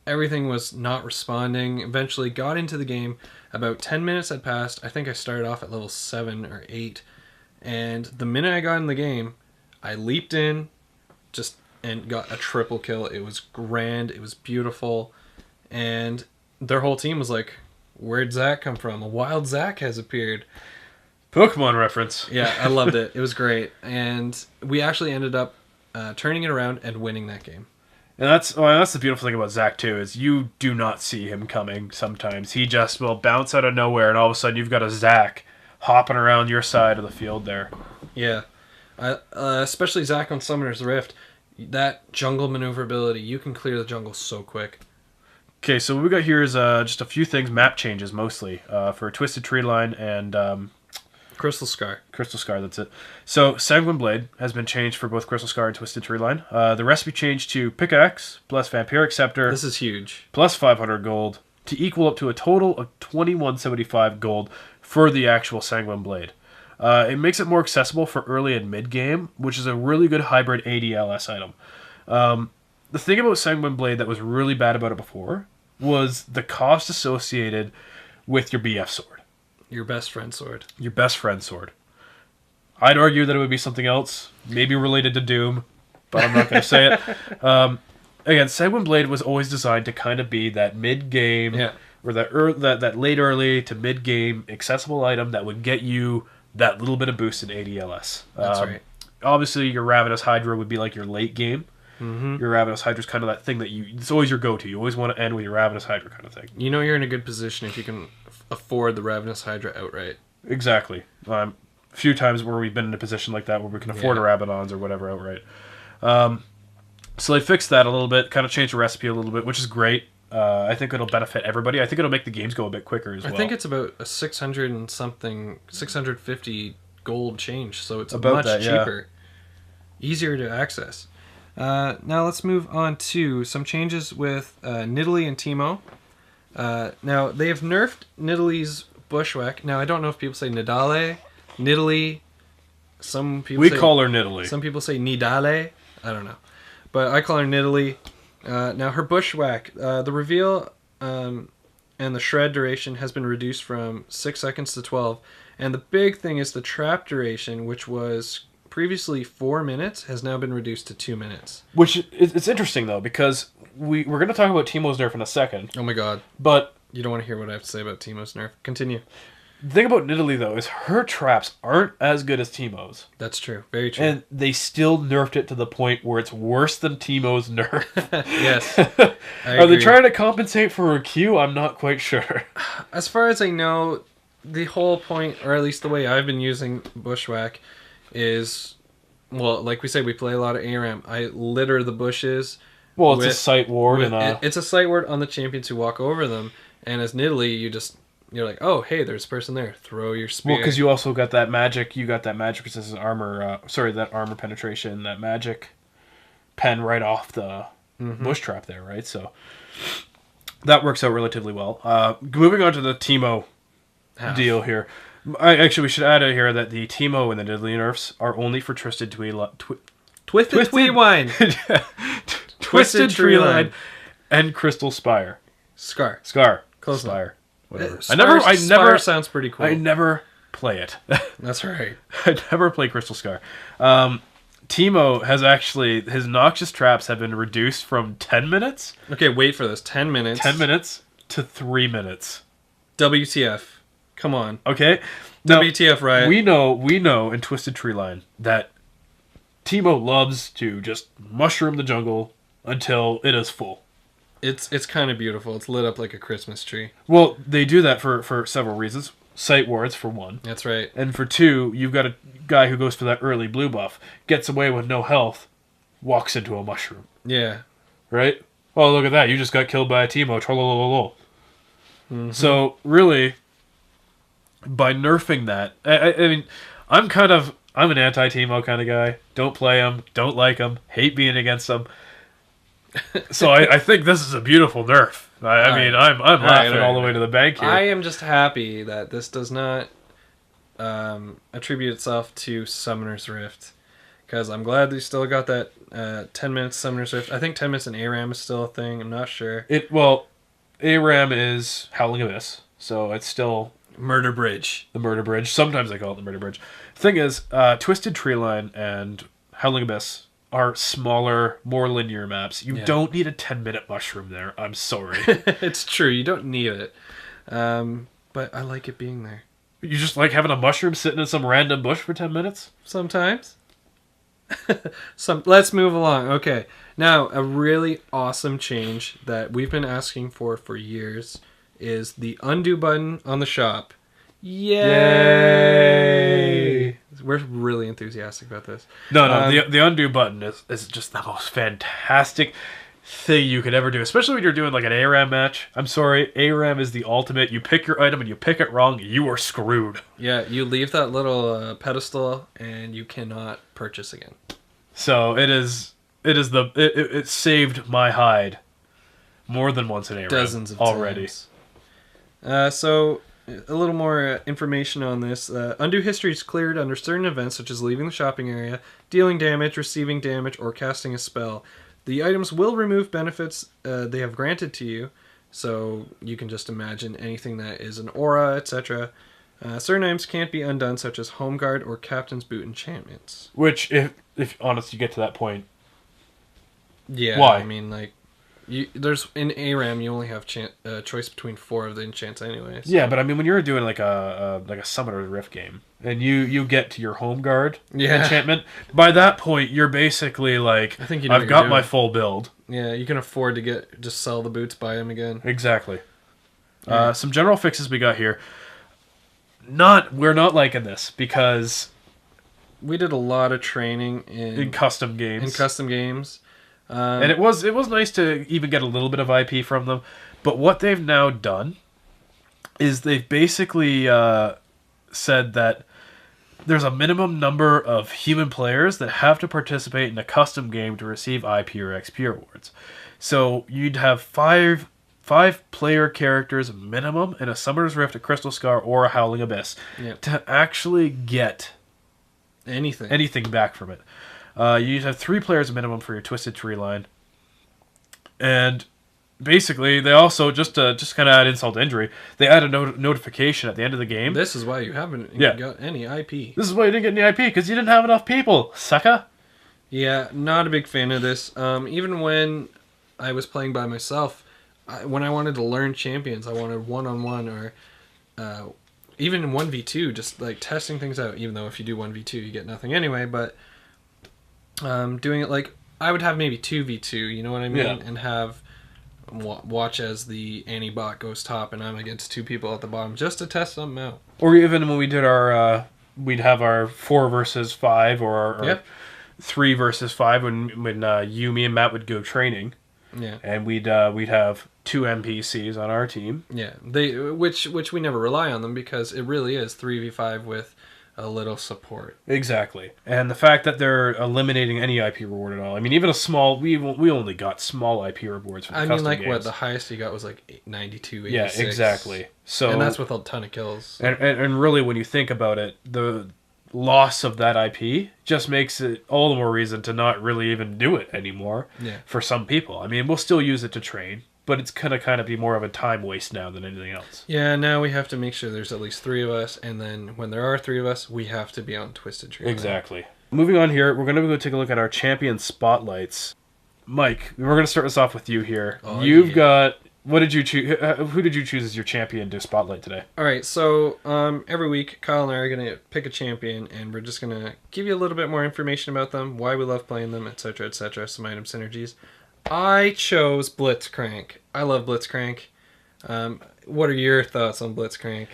everything was not responding. Eventually got into the game. About 10 minutes had passed. I think I started off at level 7 or 8. And the minute I got in the game, I leaped in and got a triple kill. It was grand. It was beautiful. And their whole team was like, where'd Zach come from? A wild Zach has appeared. Pokemon reference. Yeah, I loved it. It was great. And we actually ended up turning it around and winning that game. And that's the beautiful thing about Zach, too, is you do not see him coming sometimes. He just will bounce out of nowhere, and all of a sudden you've got a Zach hopping around your side of the field there. Yeah. Especially Zach on Summoner's Rift. That jungle maneuverability, you can clear the jungle so quick. Okay, so what we got here is just a few things, map changes mostly, for Twisted Tree Line and... Crystal Scar, that's it. So, Sanguine Blade has been changed for both Crystal Scar and Twisted Tree Line. The recipe changed to Pickaxe plus Vampiric Scepter. This is huge. Plus 500 gold to equal up to a total of 2175 gold for the actual Sanguine Blade. It makes it more accessible for early and mid-game, which is a really good hybrid ADLS item. The thing about Sanguine Blade that was really bad about it before was the cost associated with your BF sword. Your best friend sword. Your best friend sword. I'd argue that it would be something else, maybe related to Doom, but I'm not going to say it. Again, Sanguine Blade was always designed to kind of be that mid-game, or that late early to mid-game accessible item that would get you that little bit of boost in ADLS. That's right. Obviously, your Ravenous Hydra would be like your late game. Mm-hmm. Your Ravenous Hydra is kind of that thing that it's always your go-to. You always want to end with your Ravenous Hydra kind of thing. You know you're in a good position if you can afford the Ravenous Hydra outright. Exactly. A few times where we've been in a position like that where we can afford a Rabadons or whatever outright. So they fixed that a little bit, kind of changed the recipe a little bit, which is great. I think it'll benefit everybody. I think it'll make the games go a bit quicker as well. I think it's about a 650 gold change, so it's about much cheaper. Easier to access. Now let's move on to some changes with Nidalee and Teemo. Now they have nerfed Nidalee's Bushwhack. Now I don't know if people say Nidalee, Nidalee. Some people call her Nidalee. Some people say Nidalee. I don't know, but I call her Nidalee. Now her Bushwhack, the reveal and the shred duration has been reduced from 6 seconds to 12, and the big thing is the trap duration, which was previously 4 minutes, has now been reduced to 2 minutes. Which it's interesting though, because we're going to talk about Teemo's nerf in a second. Oh my god! But you don't want to hear what I have to say about Teemo's nerf. Continue. The thing about Nidalee though is her traps aren't as good as Teemo's. That's true. Very true. And they still nerfed it to the point where it's worse than Teemo's nerf. Yes. Are they trying to compensate for her Q? I'm not quite sure. As far as I know, the whole point, or at least the way I've been using Bushwhack, is, well, like we say, we play a lot of ARAM. I litter the bushes. Well, it's a sight ward. It's a sight ward on the champions who walk over them. And as Nidalee, you're like, oh, hey, there's a person there. Throw your spear. Well, because you also got that magic. You got that magic resistance armor. That armor penetration. That magic pen right off the bush trap there, right? So that works out relatively well. Moving on to the Teemo deal here. We should add here that the Teemo and the Nidalee nerfs are only for Twisted Tree Line. Twisted Tree Line and Crystal Spire. Scar. Close Spire. Whatever. Spire sounds pretty cool. I never play it. That's right. I never play Crystal Scar. Teemo has actually, his noxious traps have been reduced from 10 minutes. Okay, wait for this. 10 minutes. 10 minutes to 3 minutes. WTF. Come on. Okay. Now, WTF, right? We know in Twisted Tree Line that Teemo loves to just mushroom the jungle until it is full. It's kind of beautiful. It's lit up like a Christmas tree. Well, they do that for several reasons. Sight wards, for one. That's right. And for two, you've got a guy who goes for that early blue buff, gets away with no health, walks into a mushroom. Yeah. Right? Oh, look at that. You just got killed by a Teemo. Trollololol. Mm-hmm. So, really, by nerfing that... I mean, I'm an anti-Teemo kind of guy. Don't play him. Don't like him. Hate being against him. So I think this is a beautiful nerf. I mean, I'm laughing all the way to the bank here. I am just happy that this does not attribute itself to Summoner's Rift. Because I'm glad they still got that 10 minutes Summoner's Rift. I think 10 minutes in ARAM is still a thing. I'm not sure. Well, ARAM is Howling Abyss. So it's still... Murder Bridge. The Murder Bridge. Sometimes I call it the Murder Bridge. Thing is, Twisted Treeline and Howling Abyss are smaller, more linear maps. You don't need a 10-minute mushroom there. I'm sorry. It's true. You don't need it. But I like it being there. You just like having a mushroom sitting in some random bush for 10 minutes? Sometimes. Let's move along. Okay. Now, a really awesome change that we've been asking for years is the undo button on the shop. Yay! We're really enthusiastic about this. No, the undo button is just the most fantastic thing you could ever do, especially when you're doing like an ARAM match. I'm sorry, ARAM is the ultimate. You pick your item and you pick it wrong, you are screwed. Yeah, you leave that little pedestal and you cannot purchase again. So it saved my hide more than once in ARAM. Dozens of already. Times. So a little more information on this. Undo history is cleared under certain events, such as leaving the shopping area, dealing damage, receiving damage, or casting a spell. The items will remove benefits they have granted to you, so you can just imagine anything that is an aura, etc. Certain items can't be undone, such as Home Guard or Captain's Boot enchantments. Which, if honest, you get to that point. Yeah, why? I mean, like, there's in ARAM you only have choice between 4 of the enchants anyway. So. Yeah, but I mean when you're doing like a Summoner's Rift game and you get to your Home Guard enchantment, by that point you're basically like, I think I've got my full build. Yeah, you can afford to just sell the boots, buy them again. Exactly. Yeah. Some general fixes we got here. We're not liking this because we did a lot of training in custom games. And it was nice to even get a little bit of IP from them. But what they've now done is they've basically said that there's a minimum number of human players that have to participate in a custom game to receive IP or XP awards. So you'd have five player characters minimum in a Summoner's Rift, a Crystal Scar, or a Howling Abyss to actually get anything back from it. You have 3 players minimum for your Twisted Tree line. And basically, they also, just kind of add insult to injury, they add a notification at the end of the game. This is why you haven't got any IP. This is why you didn't get any IP, because you didn't have enough people, sucker. Yeah, not a big fan of this. Even when I was playing by myself, when I wanted to learn champions, I wanted one-on-one or even 1v2, just like testing things out, even though if you do 1v2, you get nothing anyway, but... doing it like I would have maybe 2v2, you know what I mean, and have watch as the anti-bot goes top and I'm against 2 people at the bottom just to test something out. Or even when we did our we'd have our 4 versus 5 or our 3 versus 5 when you, me, and Matt would go training. Yeah, and we'd have 2 NPCs on our team. Yeah, which we never rely on them because it really is 3v5 with a little support. Exactly. And the fact that they're eliminating any IP reward at all. I mean, even a small... We only got small IP rewards for the custom games. What, the highest you got was like 92, 86. Yeah, exactly. So, and that's with a ton of kills. And really, when you think about it, the loss of that IP just makes it all the more reason to not really even do it anymore for some people. I mean, we'll still use it to train, but it's going to kind of be more of a time waste now than anything else. Yeah, now we have to make sure there's at least 3 of us, and then when there are 3 of us, we have to be on Twisted Tree. Exactly. Moving on here, we're going to go take a look at our champion spotlights. Mike, we're going to start this off with you here. You've got What did you choose? Who did you choose as your champion to spotlight today? All right, so every week, Kyle and I are going to pick a champion, and we're just going to give you a little bit more information about them, why we love playing them, etc., etc., some item synergies. I chose Blitzcrank. I love Blitzcrank. What are your thoughts on Blitzcrank?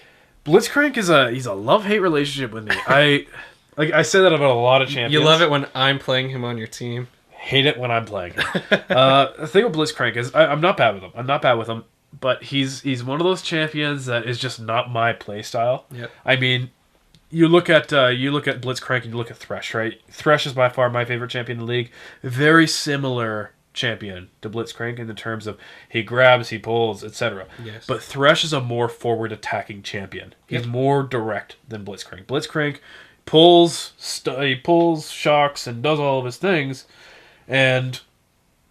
Blitzcrank is he's a love-hate relationship with me. I say that about a lot of champions. You love it when I'm playing him on your team. Hate it when I'm playing him. The thing with Blitzcrank is I'm not bad with him. I'm not bad with him, but he's one of those champions that is just not my play style. Yep. I mean, you look at Blitzcrank and you look at Thresh, right? Thresh is by far my favorite champion in the league. Very similar champion to Blitzcrank in the terms of he grabs, he pulls, etc. Yes. But Thresh is a more forward attacking champion. He's more direct than Blitzcrank. Blitzcrank he pulls, shocks, and does all of his things, and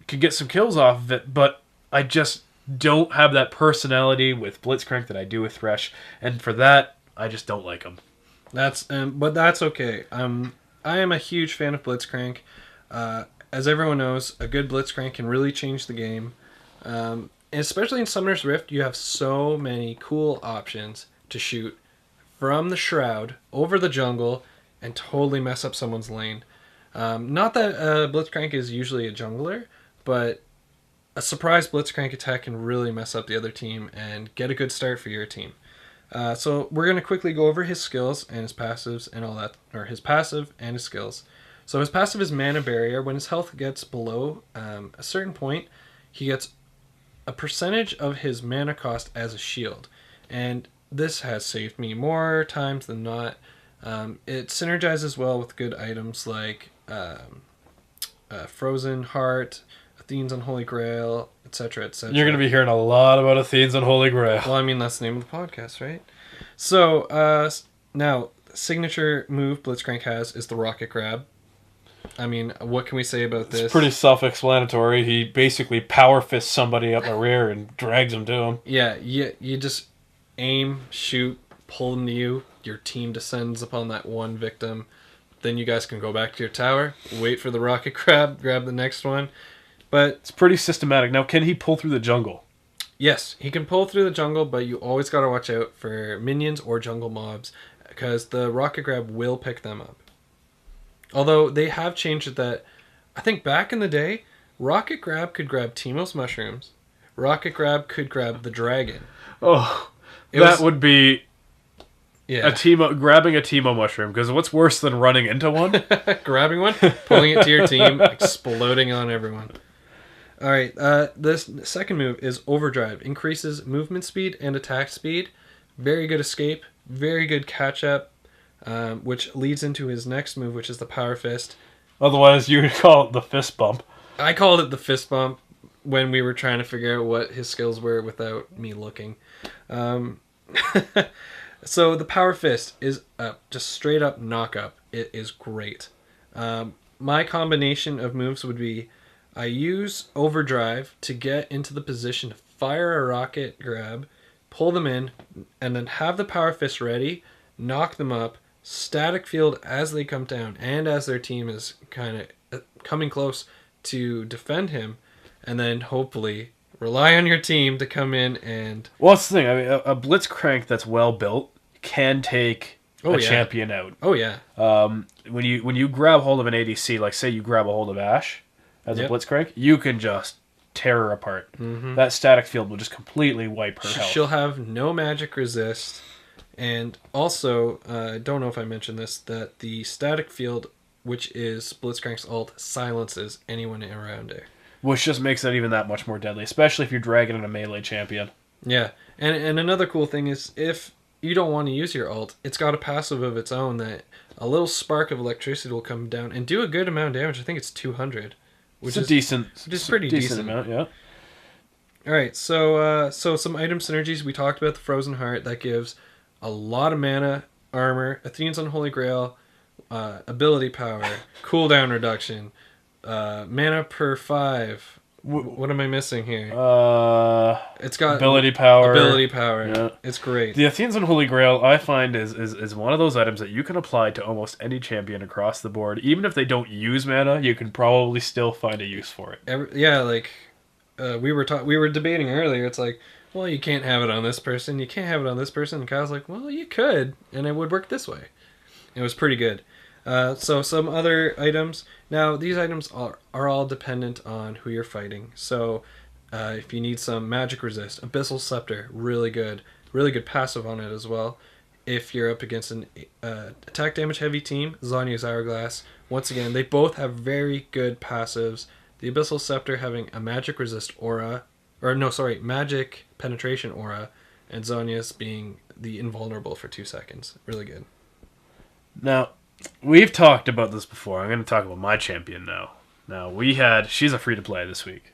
can get some kills off of it, but I just don't have that personality with Blitzcrank that I do with Thresh, and for that, I just don't like him. But that's okay. I am a huge fan of Blitzcrank. As everyone knows, a good Blitzcrank can really change the game. And especially in Summoner's Rift, you have so many cool options to shoot from the Shroud over the jungle and totally mess up someone's lane. Not that Blitzcrank is usually a jungler, but a surprise Blitzcrank attack can really mess up the other team and get a good start for your team. So we're going to quickly go over his skills and his passives and all that, or his passive and his skills. So his passive is Mana Barrier. When his health gets below a certain point, he gets a percentage of his mana cost as a shield. And this has saved me more times than not. It synergizes well with good items like Frozen Heart, Athene's Unholy Grail, etc., etc. You're going to be hearing a lot about Athene's Unholy Grail. Well, I mean, that's the name of the podcast, right? So, now, signature move Blitzcrank has is the Rocket Grab. I mean, what can we say about this? It's pretty self-explanatory. He basically power fists somebody up the rear and drags them to him. Yeah, you just aim, shoot, pull them to you. Your team descends upon that one victim. Then you guys can go back to your tower, wait for the Rocket Grab, grab the next one. But it's pretty systematic. Now, can he pull through the jungle? Yes, he can pull through the jungle, but you always got to watch out for minions or jungle mobs because the Rocket Grab will pick them up. Although they have changed it that, I think back in the day, Rocket Grab could grab Teimo's mushrooms. Rocket Grab could grab the dragon. Oh, would be yeah. Grabbing a Teimo mushroom, because what's worse than running into one? Grabbing one, pulling it to your team, exploding on everyone. All right, this second move is Overdrive. Increases movement speed and attack speed. Very good escape, very good catch-up, which leads into his next move, which is the Power Fist. Otherwise, you would call it the fist bump. I called it the fist bump when we were trying to figure out what his skills were without me looking. So the Power Fist is just straight up knock-up. It is great. My combination of moves would be I use Overdrive to get into the position to fire a Rocket Grab, pull them in, and then have the Power Fist ready, knock them up, static field as they come down, and as their team is kind of coming close to defend him, and then hopefully rely on your team to come in and... Well, that's the thing. I mean, a Blitzcrank that's well built can take a champion out. Oh, yeah. When you grab hold of an ADC, like say you grab a hold of Ashe as a Blitzcrank, you can just tear her apart. Mm-hmm. That static field will just completely wipe her health. She'll have no magic resist. And also, I don't know if I mentioned this, that the static field, which is Blitzcrank's ult, silences anyone around her. Which just makes it even that much more deadly, especially if you're dragging in a melee champion. Yeah, and another cool thing is if you don't want to use your ult, it's got a passive of its own that a little spark of electricity will come down and do a good amount of damage. I think it's 200. Which is pretty decent amount, yeah. All right, so some item synergies. We talked about the Frozen Heart. That gives a lot of mana, armor, Athene's Unholy Grail, ability power, cooldown reduction, mana per 5. What am I missing here? It's got ability power. Yeah. It's great. The Athene's Unholy Grail, I find, is one of those items that you can apply to almost any champion across the board. Even if they don't use mana, you can probably still find a use for it. we were debating earlier. It's like, well, you can't have it on this person. You can't have it on this person. And Kyle's like, well, you could, and it would work this way. It was pretty good. So some other items. Now, these items are all dependent on who you're fighting. So if you need some magic resist, Abyssal Scepter, really good. Really good passive on it as well. If you're up against an attack damage heavy team, Zhonya's Hourglass. Once again, they both have very good passives. The Abyssal Scepter having a magic resist aura, magic penetration aura, and Zhonya's being the invulnerable for 2 seconds. Really good. Now, we've talked about this before. I'm going to talk about my champion now. She's a free-to-play this week.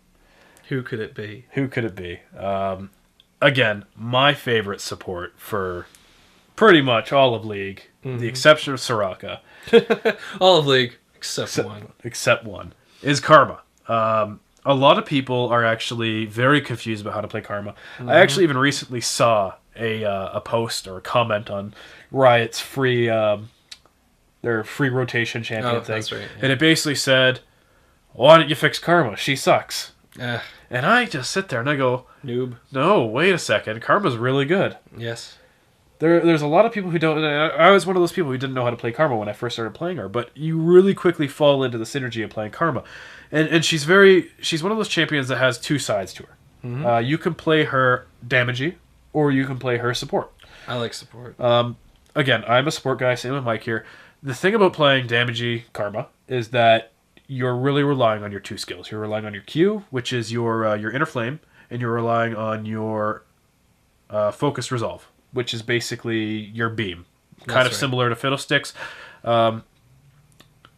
Who could it be? Again, my favorite support for pretty much all of League, the exception of Soraka. All of League, except one, is Karma. A lot of people are actually very confused about how to play Karma. I actually even recently saw a post or a comment on Riot's free their free rotation champion thing. That's right, yeah. And it basically said, why don't you fix Karma? She sucks. And I just sit there and I go, noob. No, wait a second. Karma's really good. Yes. There's a lot of people who don't. I was one of those people who didn't know how to play Karma when I first started playing her, but you really quickly fall into the synergy of playing Karma. And she's one of those champions that has two sides to her. You can play her damagey, or you can play her support. I like support. Again, I'm a support guy, same with Mike here. The thing about playing damagey Karma is that you're really relying on your two skills. You're relying on your Q, which is your inner flame, and you're relying on your focused resolve, which is basically your beam. Kind of similar to Fiddlesticks.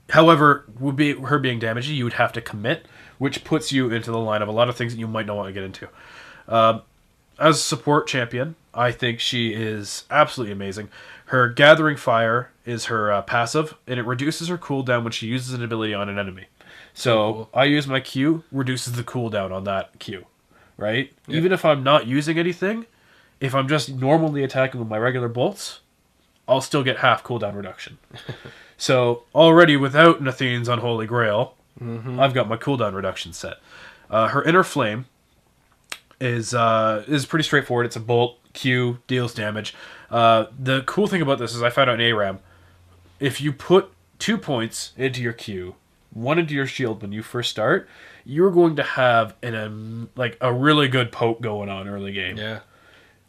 However, her being damagey, you would have to commit, which puts you into the line of a lot of things that you might not want to get into. As a support champion, I think she is absolutely amazing. Her Gathering Fire is her passive, and it reduces her cooldown when she uses an ability on an enemy. So cool. I use my Q, reduces the cooldown on that Q, right? Yep. Even if I'm not using anything, if I'm just normally attacking with my regular bolts, I'll still get half cooldown reduction. So already without an Athene's Unholy Grail, I've got my cooldown reduction set. Her Inner Flame is pretty straightforward. It's a bolt, Q, deals damage. The cool thing about this is I found out in ARAM, if you put 2 points into your Q, 1 into your shield when you first start, you're going to have a really good poke going on early game. Yeah.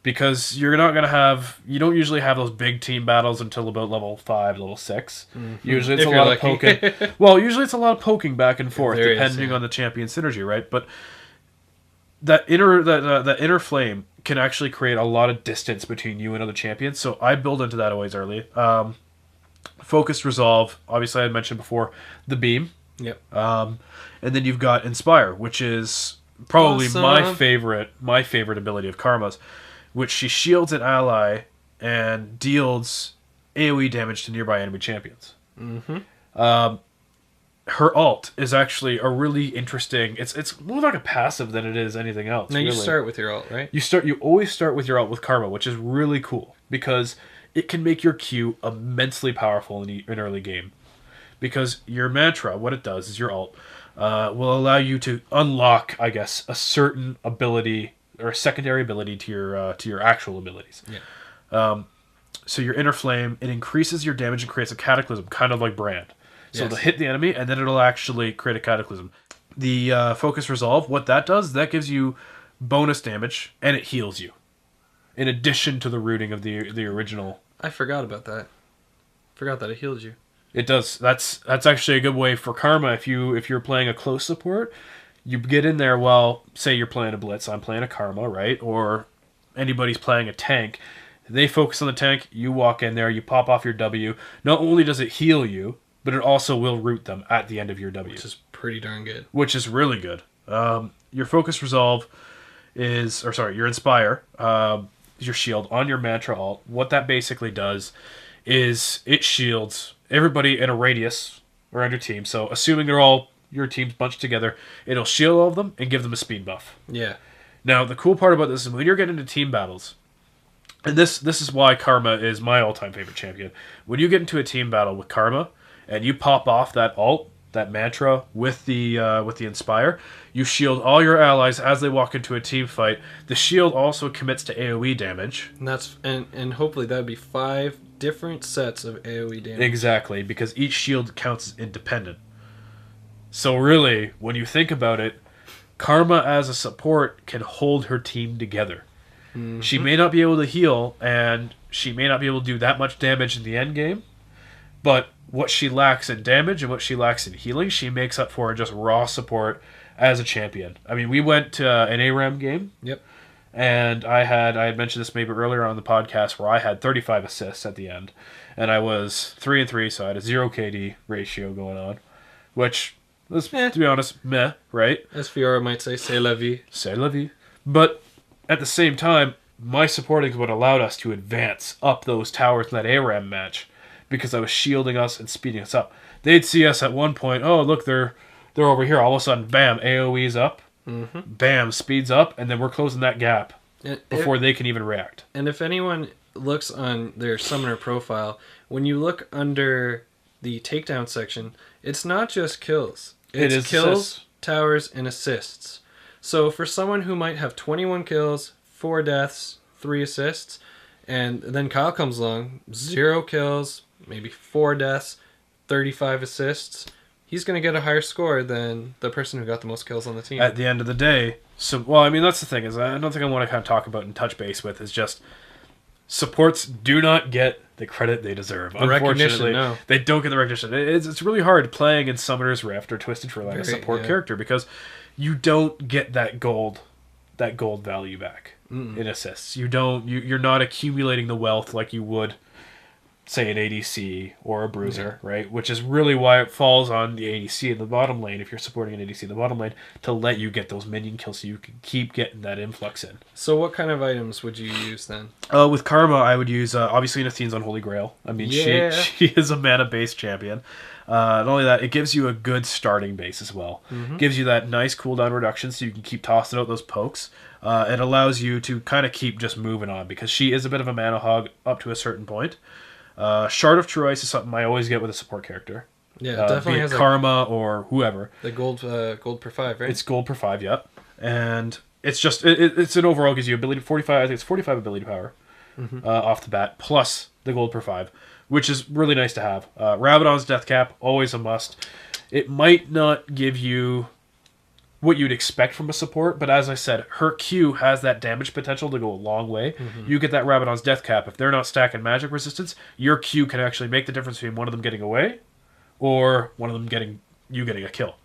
Because you don't usually have those big team battles until about level 5, level 6. Usually it's a lot of poking. Well, usually it's a lot of poking back and forth, depending on the champion synergy, right? But that inner flame can actually create a lot of distance between you and other champions. So I build into that always early. Focused Resolve, obviously I had mentioned before, the beam. Yep. And then you've got Inspire, which is probably my favorite ability of Karma's, which she shields an ally and deals AoE damage to nearby enemy champions. Her ult is actually a really interesting. It's more like a passive than it is anything else. No, you start with your ult, right? You always start with your ult with Karma, which is really cool because it can make your Q immensely powerful in early game. Because your mantra, what it does is your ult will allow you to unlock, I guess, a certain ability or a secondary ability to your actual abilities. Yeah. So your Inner Flame, it increases your damage and creates a cataclysm, kind of like Brand. So it'll hit the enemy, and then it'll actually create a cataclysm. The Focus Resolve, what that does, that gives you bonus damage, and it heals you. In addition to the rooting of the original. I forgot about that. Forgot that it heals you. It does. That's actually a good way for Karma. If you're playing a close support, you get in there while, say you're playing a Blitz, I'm playing a Karma, right? Or anybody's playing a tank. They focus on the tank, you walk in there, you pop off your W. Not only does it heal you, but it also will root them at the end of your W. Which is pretty darn good. Which is really good. Your Focus Resolve your Inspire, your shield on your Mantra ult. What that basically does is it shields everybody in a radius around your team. So assuming they're all your team's bunched together, it'll shield all of them and give them a speed buff. Yeah. Now, the cool part about this is when you're getting into team battles, and this is why Karma is my all-time favorite champion. When you get into a team battle with Karma, and you pop off that that mantra with the Inspire, you shield all your allies as they walk into a team fight. The shield also commits to AoE damage. And that's and hopefully that would be 5 different sets of AoE damage. Exactly, because each shield counts as independent. So really, when you think about it, Karma as a support can hold her team together. Mm-hmm. She may not be able to heal, and she may not be able to do that much damage in the end game, but what she lacks in damage and what she lacks in healing, she makes up for in just raw support as a champion. I mean, we went to an ARAM game. Yep. And I had mentioned this maybe earlier on the podcast where I had 35 assists at the end. And I was 3-3, so I had a 0 KD ratio going on. Which was, to be honest, meh, right? As Fiora might say, c'est la vie. C'est la vie. But at the same time, my supporting is what allowed us to advance up those towers in that ARAM match. Because I was shielding us and speeding us up. They'd see us at one point, oh, look, they're over here. All of a sudden, bam, AoE's up. Mm-hmm. Bam, speeds up, and then we're closing that gap before they can even react. And if anyone looks on their summoner profile, when you look under the takedown section, it's not just kills. It's kills, assists, towers, and assists. So for someone who might have 21 kills, 4 deaths, 3 assists, and then Kyle comes along, 0 kills, maybe 4 deaths, 35 assists, he's going to get a higher score than the person who got the most kills on the team. At the end of the day, I mean, that's the thing, is I don't think I want to kind of talk about and touch base with, is just supports do not get the credit they deserve. Unfortunately, no. They don't get the recognition. It's really hard playing in Summoner's Rift or Twisted for like a support character because you don't get that gold value back in assists. You're not accumulating the wealth like you would, say, an ADC or a bruiser, right? Which is really why it falls on the ADC in the bottom lane, if you're supporting an ADC in the bottom lane, to let you get those minion kills so you can keep getting that influx in. So what kind of items would you use then? With Karma, I would use, obviously, Athene's Unholy Grail. I mean, she is a mana-based champion. Not only that, it gives you a good starting base as well. Mm-hmm. Gives you that nice cooldown reduction so you can keep tossing out those pokes. It allows you to kind of keep just moving on because she is a bit of a mana hog up to a certain point. Shard of True Ice is something I always get with a support character. Yeah, definitely be it has Karma or whoever. The gold per 5, right? It's gold per 5, yep. And it's just it's an overall gives you ability 45. I think it's 45 ability power off the bat plus the gold per 5, which is really nice to have. Rabadon's Death Cap, always a must. It might not give you what you'd expect from a support, but as I said, her Q has that damage potential to go a long way. Mm-hmm. You get that Rabadon's Death Cap. If they're not stacking magic resistance, your Q can actually make the difference between one of them getting away or one of them getting a kill.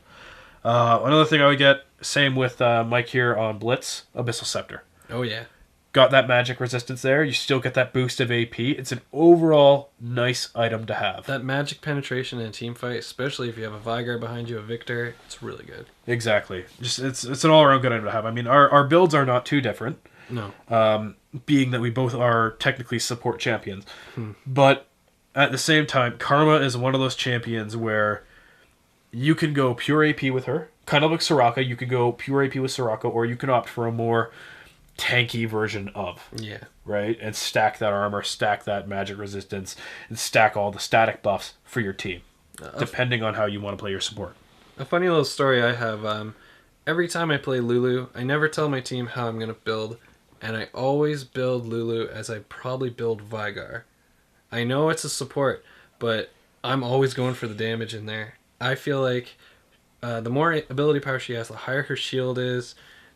Another thing I would get, same with Mike here on Blitz, Abyssal Scepter. Oh, yeah. Got that magic resistance there. You still get that boost of AP. It's an overall nice item to have. That magic penetration in a team fight, especially if you have a Vigar behind you, a Victor, it's really good. Exactly. Just it's an all-around good item to have. I mean, our builds are not too different. No. Being that we both are technically support champions. But at the same time, Karma is one of those champions where you can go pure AP with her. Kind of like Soraka. You could go pure AP with Soraka, or you can opt for a more tanky version of. Yeah. Right? And stack that armor, stack that magic resistance, and stack all the static buffs for your team, depending on how you want to play your support. A funny little story I have, every time I play Lulu, I never tell my team how I'm going to build, and I always build Lulu as I probably build Vigar. I know it's a support, but I'm always going for the damage in there. I feel like the more ability power she has, the higher her shield is,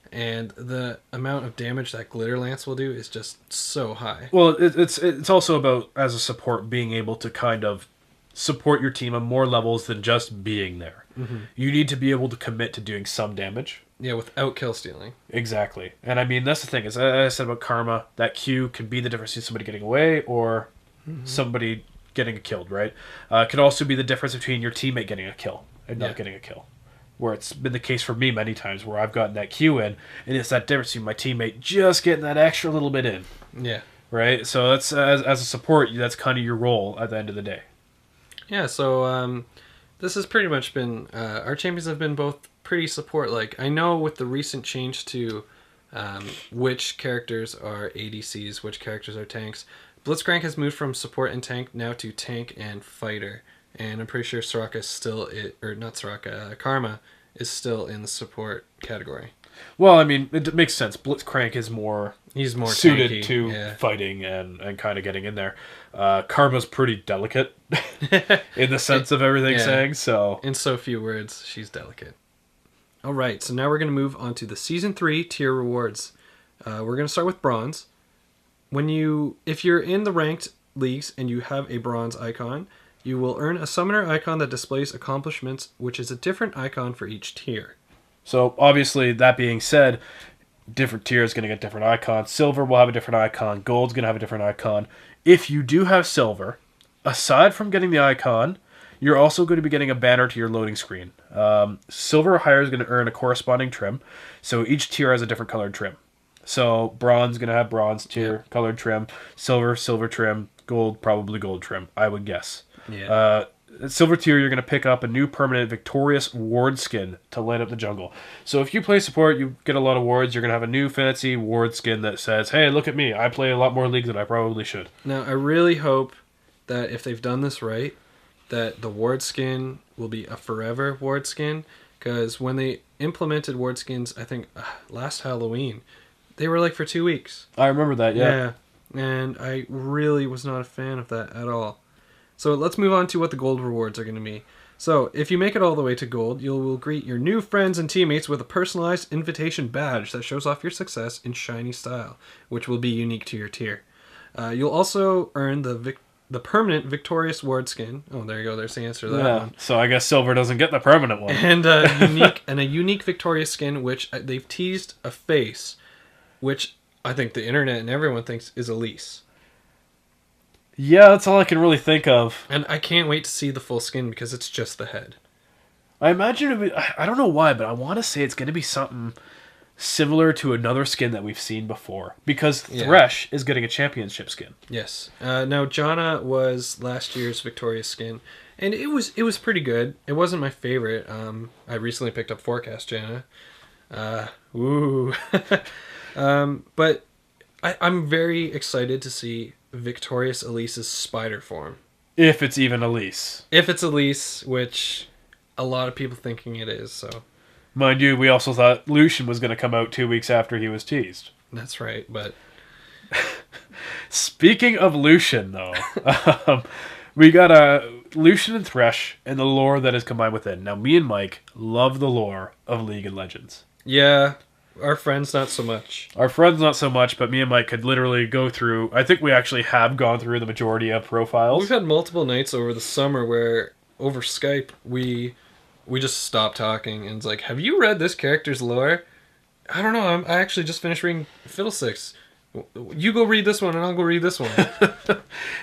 and the amount of damage that Glitter Lance will do is just so high. Well, it's also about, as a support, being able to kind of support your team on more levels than just being there. Mm-hmm. You need to be able to commit to doing some damage. Yeah, without kill stealing. Exactly. And I mean, that's the thing, is I said about Karma, that Q can be the difference between somebody getting away or somebody getting killed, right? It could also be the difference between your teammate getting a kill and not getting a kill. Where it's been the case for me many times where I've gotten that Q in, and it's that difference between my teammate just getting that extra little bit in. Yeah. Right? So that's as a support, that's kind of your role at the end of the day. Yeah, so this has pretty much been... our champions have been both pretty support-like. I know with the recent change to which characters are ADCs, which characters are tanks, Blitzcrank has moved from support and tank now to tank and fighter. and I'm pretty sure Soraka is still or not Soraka, Karma is still in the support category. Well, I mean, it makes sense. Blitzcrank is he's more suited tanky, to fighting and kind of getting in there. Karma's pretty delicate in the sense of everything saying. So in so few words, she's delicate. All right, so now we're going to move on to the Season 3 tier rewards. We're going to start with Bronze. If you're in the ranked leagues and you have a Bronze icon, you will earn a Summoner icon that displays accomplishments, which is a different icon for each tier. So, obviously, that being said, different tiers going to get different icons. Silver will have a different icon. Gold's going to have a different icon. If you do have Silver, aside from getting the icon, you're also going to be getting a banner to your loading screen. Silver or higher is going to earn a corresponding trim. So each tier has a different colored trim. So Bronze is going to have Bronze tier colored trim. Silver, silver trim. Gold, probably gold trim, I would guess. Yeah. Silver tier, you're going to pick up a new permanent Victorious Ward skin to light up the jungle. So if you play support, you get a lot of wards, you're going to have a new fancy ward skin that says, hey, look at me, I play a lot more leagues than I probably should. Now, I really hope that if they've done this right, that the ward skin will be a forever ward skin, because when they implemented ward skins, I think last Halloween, they were like for 2 weeks. I remember that, yeah. And I really was not a fan of that at all. So let's move on to what the gold rewards are going to be. So if you make it all the way to gold, you will greet your new friends and teammates with a personalized invitation badge that shows off your success in shiny style, which will be unique to your tier. You'll also earn the permanent Victorious Ward skin. Oh, there you go. There's the answer to that one. So I guess Silver doesn't get the permanent one. And a unique Victorious skin, which they've teased a face, which I think the internet and everyone thinks is Elise. Yeah, that's all I can really think of. And I can't wait to see the full skin because it's just the head. I imagine it'd be, I don't know why, but I want to say it's going to be something similar to another skin that we've seen before. Because Thresh is getting a championship skin. Yes. Now, Janna was last year's Victorious skin. And it was pretty good. It wasn't my favorite. I recently picked up Forecast Janna. Woo. But I'm very excited to see Victorious Elise's spider form. If it's even Elise. If it's Elise, which a lot of people thinking it is, so. Mind you, we also thought Lucian was going to come out 2 weeks after he was teased. That's right, but... Speaking of Lucian, though, we got Lucian and Thresh and the lore that is combined within. Now, me and Mike love the lore of League of Legends. Yeah, our friends not so much. Our friends not so much, but me and Mike could literally go through... I think we actually have gone through the majority of profiles. We've had multiple nights over the summer where, over Skype, we just stopped talking and it's like, have you read this character's lore? I don't know, I actually just finished reading Fiddlesticks. You go read this one and I'll go read this one.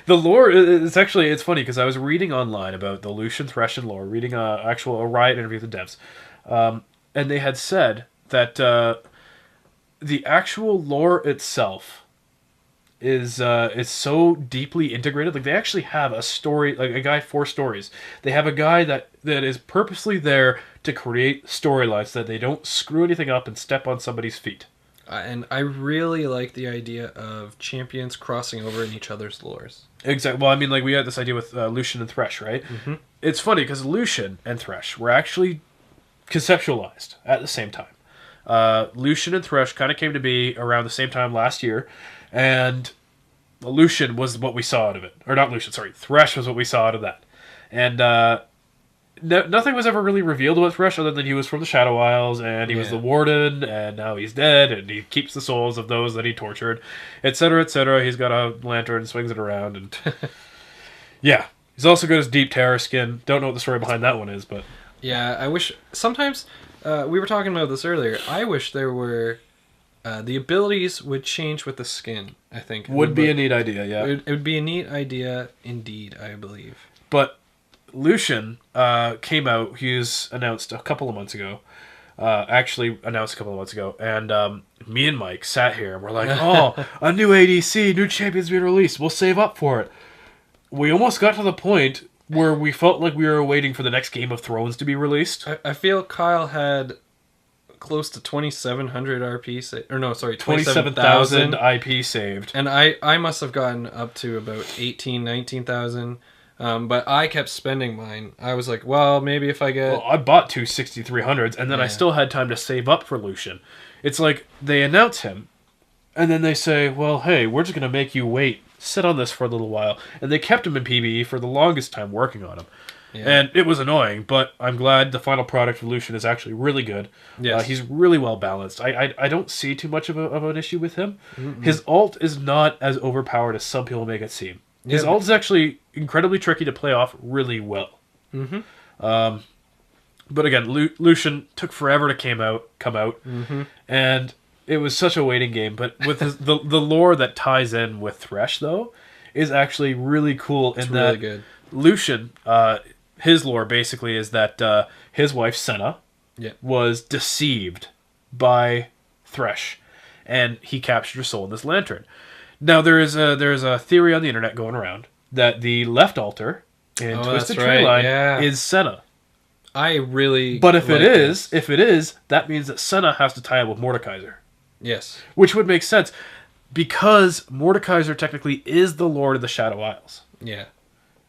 The lore, it's funny because I was reading online about the Lucian Thresh and lore, reading a Riot interview with the devs. And they had said that the actual lore itself is so deeply integrated. Like, they actually have a story, like a guy, 4 stories. They have a guy that is purposely there to create storylines so that they don't screw anything up and step on somebody's feet. And I really like the idea of champions crossing over in each other's lores. Exactly. Well, I mean, like, we had this idea with Lucian and Thresh, right? Mm-hmm. It's funny because Lucian and Thresh were actually conceptualized at the same time. Lucian and Thresh kind of came to be around the same time last year, and Lucian was what we saw out of it. Or not Lucian, sorry. Thresh was what we saw out of that. And nothing was ever really revealed about Thresh other than he was from the Shadow Isles, and he was the Warden, and now he's dead, and he keeps the souls of those that he tortured, etc., etc. He's got a lantern, swings it around, and... yeah. He's also got his Deep Terror skin. Don't know what the story behind that one is, but... Yeah, I wish... Sometimes... we were talking about this earlier. I wish there were... the abilities would change with the skin, I think. Would be a neat idea, yeah. It would be a neat idea indeed, I believe. But Lucian came out. He was announced a couple of months ago. And me and Mike sat here and we're like, oh, a new ADC, new champion's being released. We'll save up for it. We almost got to the point where we felt like we were waiting for the next Game of Thrones to be released. I feel Kyle had close to 2,700 RP saved. Or no, sorry, 27,000 IP saved. And I must have gotten up to about 18,000, 19,000. But I kept spending mine. I was like, well, maybe if I get... Well, I bought two 6300s, and then I still had time to save up for Lucian. It's like, they announce him, and then they say, well, hey, we're just going to make you wait. Sit on this for a little while. And they kept him in PvE for the longest time working on him. Yeah. And it was annoying, but I'm glad the final product of Lucian is actually really good. Yes. He's really well balanced. I don't see too much of an issue with him. His ult is not as overpowered as some people make it seem. His ult is actually incredibly tricky to play off really well. But again, Lucian took forever to come out, and it was such a waiting game. But with the lore that ties in with Thresh, though, is actually really cool. It's really good. Lucian, his lore basically is that his wife Senna was deceived by Thresh, and he captured her soul in this lantern. Now there's a theory on the internet going around that the left altar in Twisted Treeline is Senna. But if it is, that means that Senna has to tie up with Mordekaiser. Yes. Which would make sense because Mordekaiser technically is the Lord of the Shadow Isles. Yeah.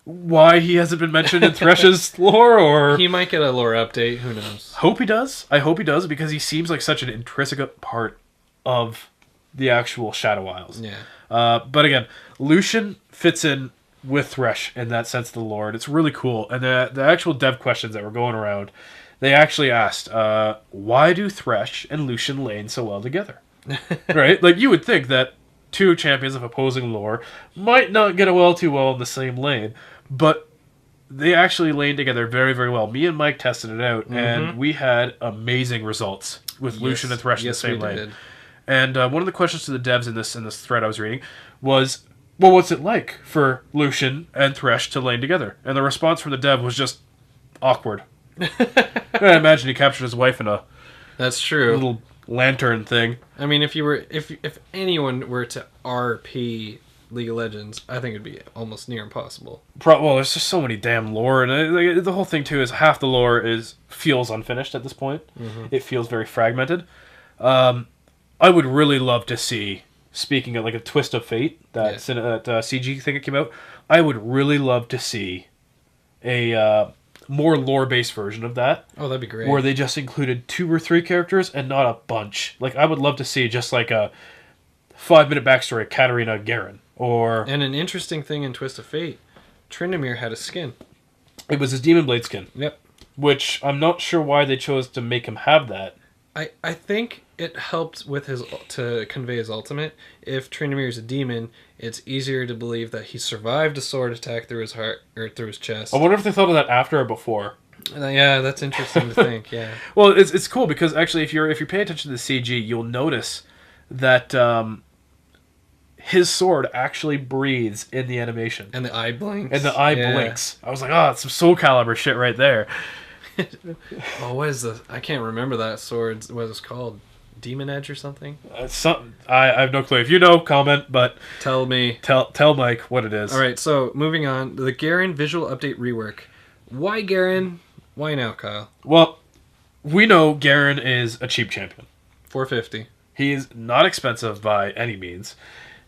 Why he hasn't been mentioned in Thresh's lore, or he might get a lore update. Who knows? Hope he does. I hope he does because he seems like such an intrinsic part of the actual Shadow Isles. Yeah. But again, Lucian fits in with Thresh in that sense of the lore. It's really cool. And the actual dev questions that were going around, they actually asked, why do Thresh and Lucian lane so well together? Right? Like, you would think that two champions of opposing lore might not get too well in the same lane, but they actually lane together very, very well. Me and Mike tested it out, and we had amazing results with Lucian and Thresh in the same lane. And one of the questions to the devs in this thread I was reading was, well, what's it like for Lucian and Thresh to lane together? And the response from the dev was just awkward. I imagine he captured his wife in a little lantern thing. I mean, if anyone were to RP League of Legends, I think it'd be almost near impossible. Well, there's just so many damn lore, and the whole thing too is half the lore feels unfinished at this point. It feels very fragmented. I would really love to see, speaking of like a Twist of Fate, that CG thing that came out, I would really love to see a more lore-based version of that. Oh, that'd be great. Where they just included 2 or 3 characters and not a bunch. Like, I would love to see just like a 5-minute backstory of Katarina Garen. And an interesting thing in Twist of Fate, Tryndamere had a skin. It was his Demon Blade skin. Yep. Which I'm not sure why they chose to make him have that. I think it helped with to convey his ultimate. If Tryndamere is a demon, it's easier to believe that he survived a sword attack through his heart or through his chest. I wonder if they thought of that after or before. Yeah, that's interesting to think. Yeah. Well, it's cool because actually, if you pay attention to the CG, you'll notice that his sword actually breathes in the animation, and the eye blinks. I was like, oh, it's some Soul Calibur shit right there. Oh, what is the? I can't remember that sword. What it's called? Demon Edge or something? I have no clue. If you know, comment. But tell me. Tell Mike what it is. All right. So moving on, the Garen visual update rework. Why Garen? Why now, Kyle? Well, we know Garen is a cheap champion. $450. He is not expensive by any means,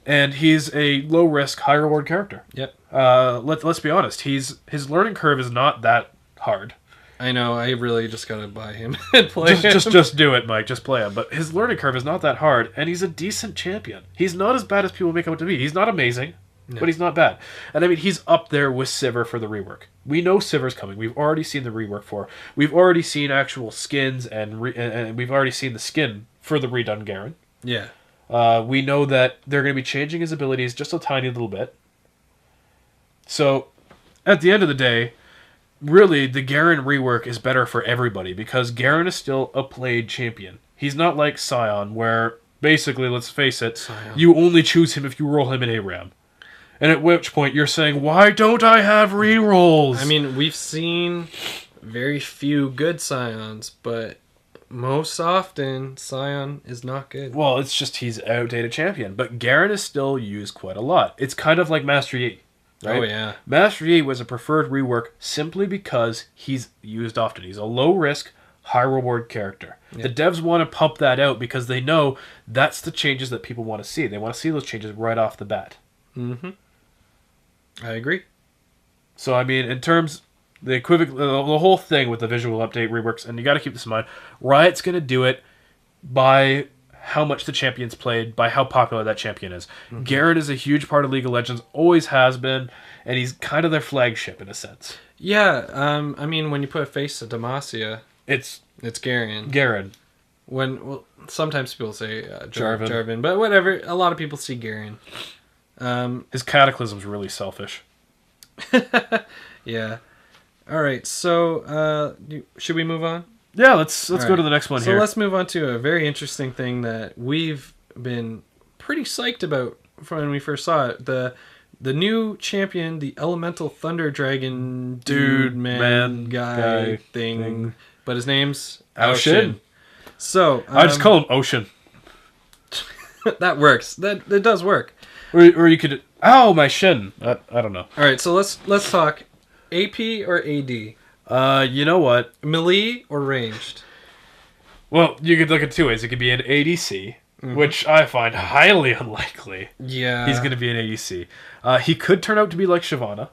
and he's a low risk, high reward character. Yep. Let's be honest. His learning curve is not that hard. I know, I really just gotta buy him and play him. Just do it, Mike. Just play him. But his learning curve is not that hard, and he's a decent champion. He's not as bad as people make him out to be. He's not amazing, but he's not bad. And I mean, he's up there with Sivir for the rework. We know Sivir's coming. We've already seen the rework for. We've already seen actual skins, and we've already seen the skin for the redone Garen. Yeah. We know that they're going to be changing his abilities just a tiny little bit. So, at the end of the day, really, the Garen rework is better for everybody because Garen is still a played champion. He's not like Sion, where basically, let's face it, you only choose him if you roll him in ARAM. And at which point you're saying, why don't I have rerolls? I mean, we've seen very few good Sions, but most often Sion is not good. Well, it's just he's an outdated champion. But Garen is still used quite a lot. It's kind of like Master Yi. Right? Oh, yeah. Master Yi was a preferred rework simply because he's used often. He's a low-risk, high-reward character. Yeah. The devs want to pump that out because they know that's the changes that people want to see. They want to see those changes right off the bat. Mm-hmm. I agree. So, I mean, in terms... the whole thing with the visual update reworks, and you got to keep this in mind, Riot's going to do it by how much the champion's played, by how popular that champion is. Mm-hmm. Garen is a huge part of League of Legends, always has been, and he's kind of their flagship in a sense. Yeah, I mean, when you put a face to Demacia, it's Garen. Garen. Sometimes people say Jarvan, but whatever. A lot of people see Garen. His Cataclysm's really selfish. Yeah. All right, so should we move on? Yeah, let's go to the next one here. So let's move on to a very interesting thing that we've been pretty psyched about from when we first saw it. The new champion, the Elemental Thunder Dragon guy thing. But his name's Ocean. So I just call him Ocean. That works. That does work. Or you could... Ow, my shin. I don't know. All right, so let's talk AP or AD. You know what? Melee or ranged? Well, you could look at two ways. It could be an ADC, which I find highly unlikely. Yeah. He's going to be an ADC. He could turn out to be like Shyvana.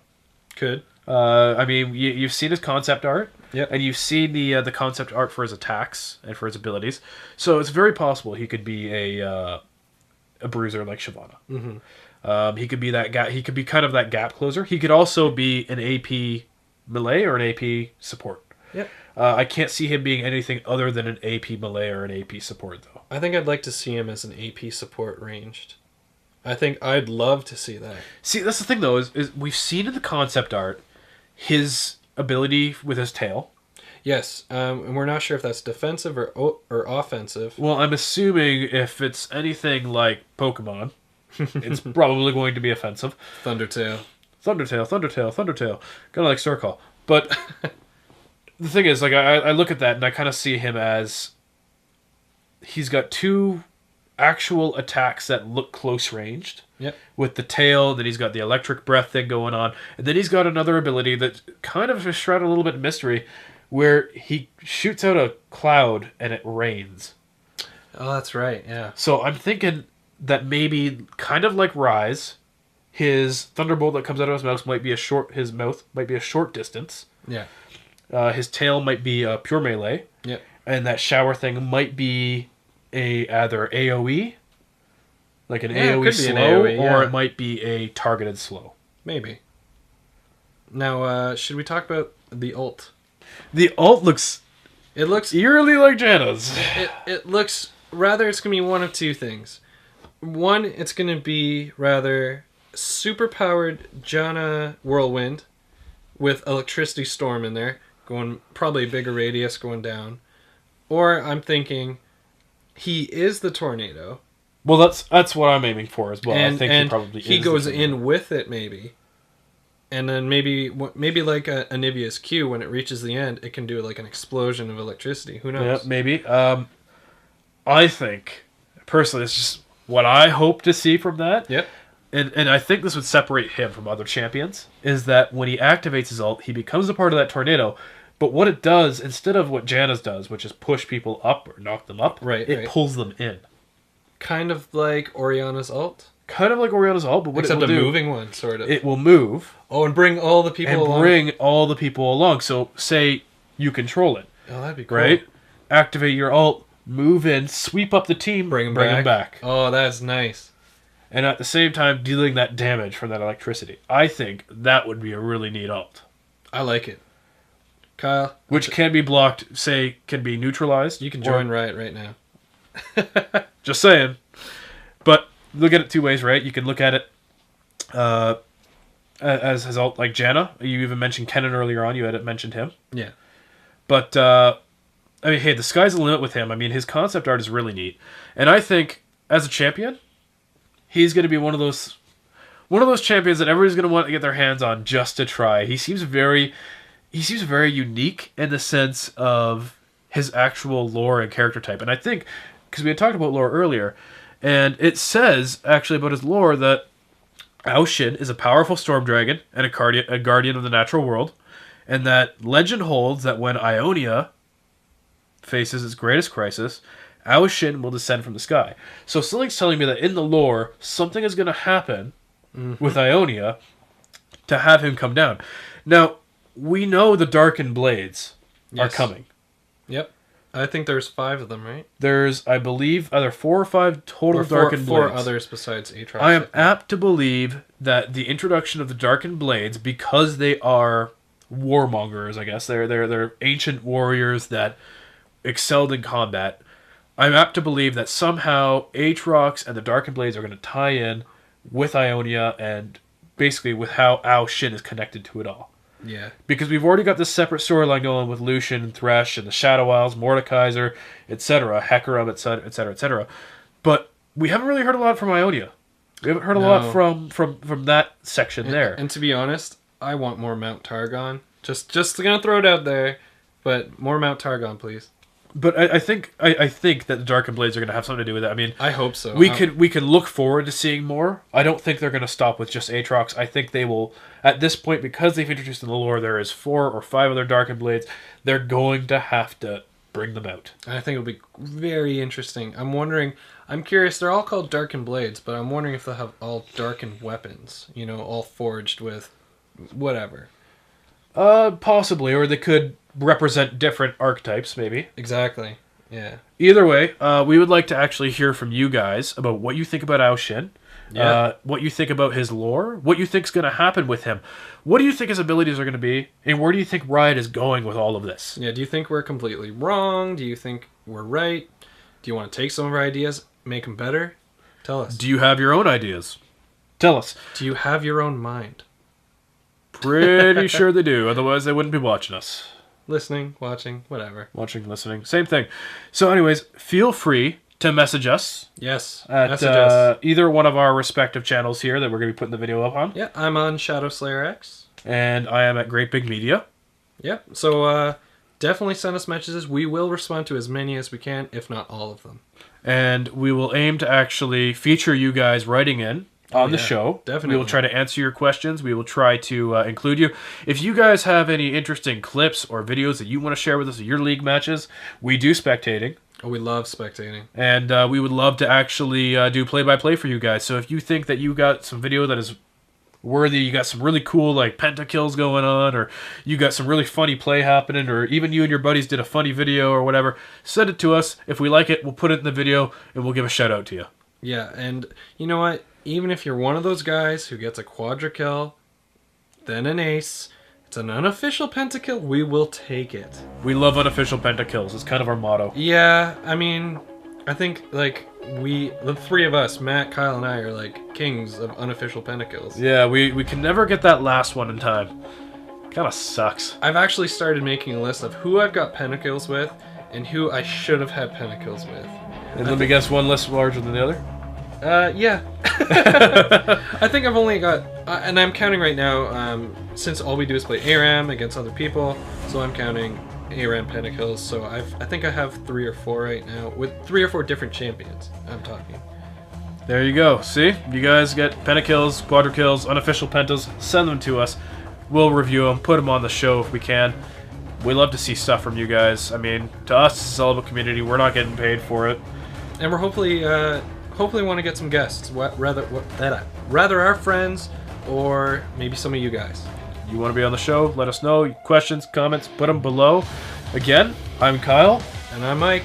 Could. I mean, you've seen his concept art. Yep. And you've seen the concept art for his attacks and for his abilities. So it's very possible he could be a bruiser like Shyvana. Mm-hmm. He could be that guy. He could be kind of that gap closer. He could also be an AP melee or an AP support. Yep. I can't see him being anything other than an AP melee or an AP support, though. I think I'd like to see him as an AP support ranged. I think I'd love to see that. See, that's the thing, though, is we've seen in the concept art his ability with his tail. Yes, and we're not sure if that's defensive or offensive. Well, I'm assuming if it's anything like Pokemon, it's probably going to be offensive. Thundertail. Kind of like Circle. But the thing is, like, I look at that and I kind of see him as he's got two actual attacks that look close ranged. Yep. With the tail, then he's got the electric breath thing going on, and then he's got another ability that kind of is shrouded a little bit in mystery, where he shoots out a cloud and it rains. Oh, that's right, yeah. So I'm thinking that maybe, kind of like Rise, his thunderbolt that comes out of his mouth might be a short distance. Yeah. His tail might be a pure melee. Yep. And that shower thing might be either AoE, like an AoE slow, or it might be a targeted slow. Maybe. Now, should we talk about the ult? The ult looks... It looks... eerily like Janna's. It looks... Rather, it's going to be one of two things. One, it's going to be rather super-powered Janna Whirlwind with electricity storm in there, going probably a bigger radius going down. Or I'm thinking he is the tornado. Well, that's what I'm aiming for as well. I think he probably he goes in with it, maybe. And then maybe like a Anivia's Q, when it reaches the end, it can do like an explosion of electricity. Who knows? Yeah, maybe. I think, personally, it's just what I hope to see from that. Yep. And I think this would separate him from other champions, is that when he activates his ult, he becomes a part of that tornado. But what it does, instead of what Janna's does, which is push people up or knock them up, it pulls them in. Kind of like Orianna's ult? Kind of like Orianna's ult, but what Except it will do... moving one, sort of. It will move. Oh, and bring all the people along. So, say you control it. Oh, that'd be cool. Right? Activate your ult, move in, sweep up the team, bring them back. Oh, that's nice. And at the same time, dealing that damage from that electricity. I think that would be a really neat ult. I like it. Kyle? Which can be blocked, can be neutralized. You can join Riot right now. Just saying. But look at it two ways, right? You can look at it as his ult, like Janna. You even mentioned Kennen earlier on. You had mentioned him. Yeah. But, I mean, hey, the sky's the limit with him. I mean, his concept art is really neat. And I think, as a champion, he's going to be one of those champions that everybody's going to want to get their hands on just to try. He seems very unique in the sense of his actual lore and character type. And I think, because we had talked about lore earlier, and it says, actually, about his lore that Aoshin is a powerful storm dragon and a guardian of the natural world, and that legend holds that when Ionia faces its greatest crisis, Aoshin will descend from the sky. So something's telling me that in the lore, something is going to happen with Ionia to have him come down. Now, we know the Darkened Blades are coming. Yep. I think there's 5 of them, right? There's, I believe, either 4 or 5 total Darkened Blades. 4 others besides Aatrox. I am apt to believe that the introduction of the Darkened Blades, because they are warmongers, I guess, they're ancient warriors that excelled in combat, I'm apt to believe that somehow Aatrox and the Darkened Blades are going to tie in with Ionia and basically with how Ao Shin is connected to it all. Yeah. Because we've already got this separate storyline going with Lucian and Thresh and the Shadow Isles, Mordekaiser, etc., Hecarim, etc., etc., etc. But we haven't really heard a lot from Ionia. We haven't heard a lot from that section there. And to be honest, I want more Mount Targon. Just gonna throw it out there, but more Mount Targon, please. But I think that the Darkened Blades are going to have something to do with it. I mean, I hope so. We can look forward to seeing more. I don't think they're going to stop with just Aatrox. I think they will, at this point, because they've introduced in the lore, there is 4 or 5 other Darkened Blades. They're going to have to bring them out. I think it'll be very interesting. I'm curious. They're all called Darkened Blades, but I'm wondering if they'll have all darkened weapons. You know, all forged with whatever. Possibly, or they could represent different archetypes, maybe. Exactly. Yeah. Either way, we would like to actually hear from you guys about what you think about Ao Shin, what you think about his lore, what you think is going to happen with him. What do you think his abilities are going to be, and where do you think Riot is going with all of this? Yeah, do you think we're completely wrong? Do you think we're right? Do you want to take some of our ideas, make them better? Tell us. Do you have your own ideas? Tell us. Do you have your own mind? Pretty sure they do, otherwise they wouldn't be watching us. Listening, watching, whatever. Watching, listening, same thing. So anyways, feel free to message us. Yes, at message us. Either one of our respective channels here that we're going to be putting the video up on. Yeah, I'm on ShadowSlayerX. And I am at GreatBigMedia. Yeah, so definitely send us messages. We will respond to as many as we can, if not all of them. And we will aim to actually feature you guys writing in on the show. Definitely. We will try to answer your questions. We will try to include you. If you guys have any interesting clips or videos that you want to share with us of your league matches, we do spectating. Oh, we love spectating. And we would love to actually do play-by-play for you guys. So if you think that you got some video that is worthy, you got some really cool like pentakills going on, or you got some really funny play happening, or even you and your buddies did a funny video or whatever, send it to us. If we like it, we'll put it in the video and we'll give a shout out to you. Yeah, and you know what? Even if you're one of those guys who gets a quadra kill, then an ace, it's an unofficial pentakill, we will take it. We love unofficial pentakills. It's kind of our motto. Yeah, I mean, I think, like, the 3 of us, Matt, Kyle, and I, are, like, kings of unofficial pentakills. Yeah, we can never get that last one in time. Kind of sucks. I've actually started making a list of who I've got pentakills with and who I should have had pentakills with. And let me guess, one list larger than the other? Yeah. I think I've only got, and I'm counting right now, since all we do is play ARAM against other people, so I'm counting ARAM pentakills, so I think I have 3 or 4 right now, with 3 or 4 different champions, I'm talking. There you go. See? You guys get pentakills, quadrakills, unofficial pentas, send them to us. We'll review them, put them on the show if we can. We love to see stuff from you guys. I mean, to us, it's a celibate community. We're not getting paid for it. And we're hopefully want to get some guests, rather our friends or maybe some of you guys. You want to be on the show? Let us know. Questions, comments, put them below. Again, I'm Kyle. And I'm Mike.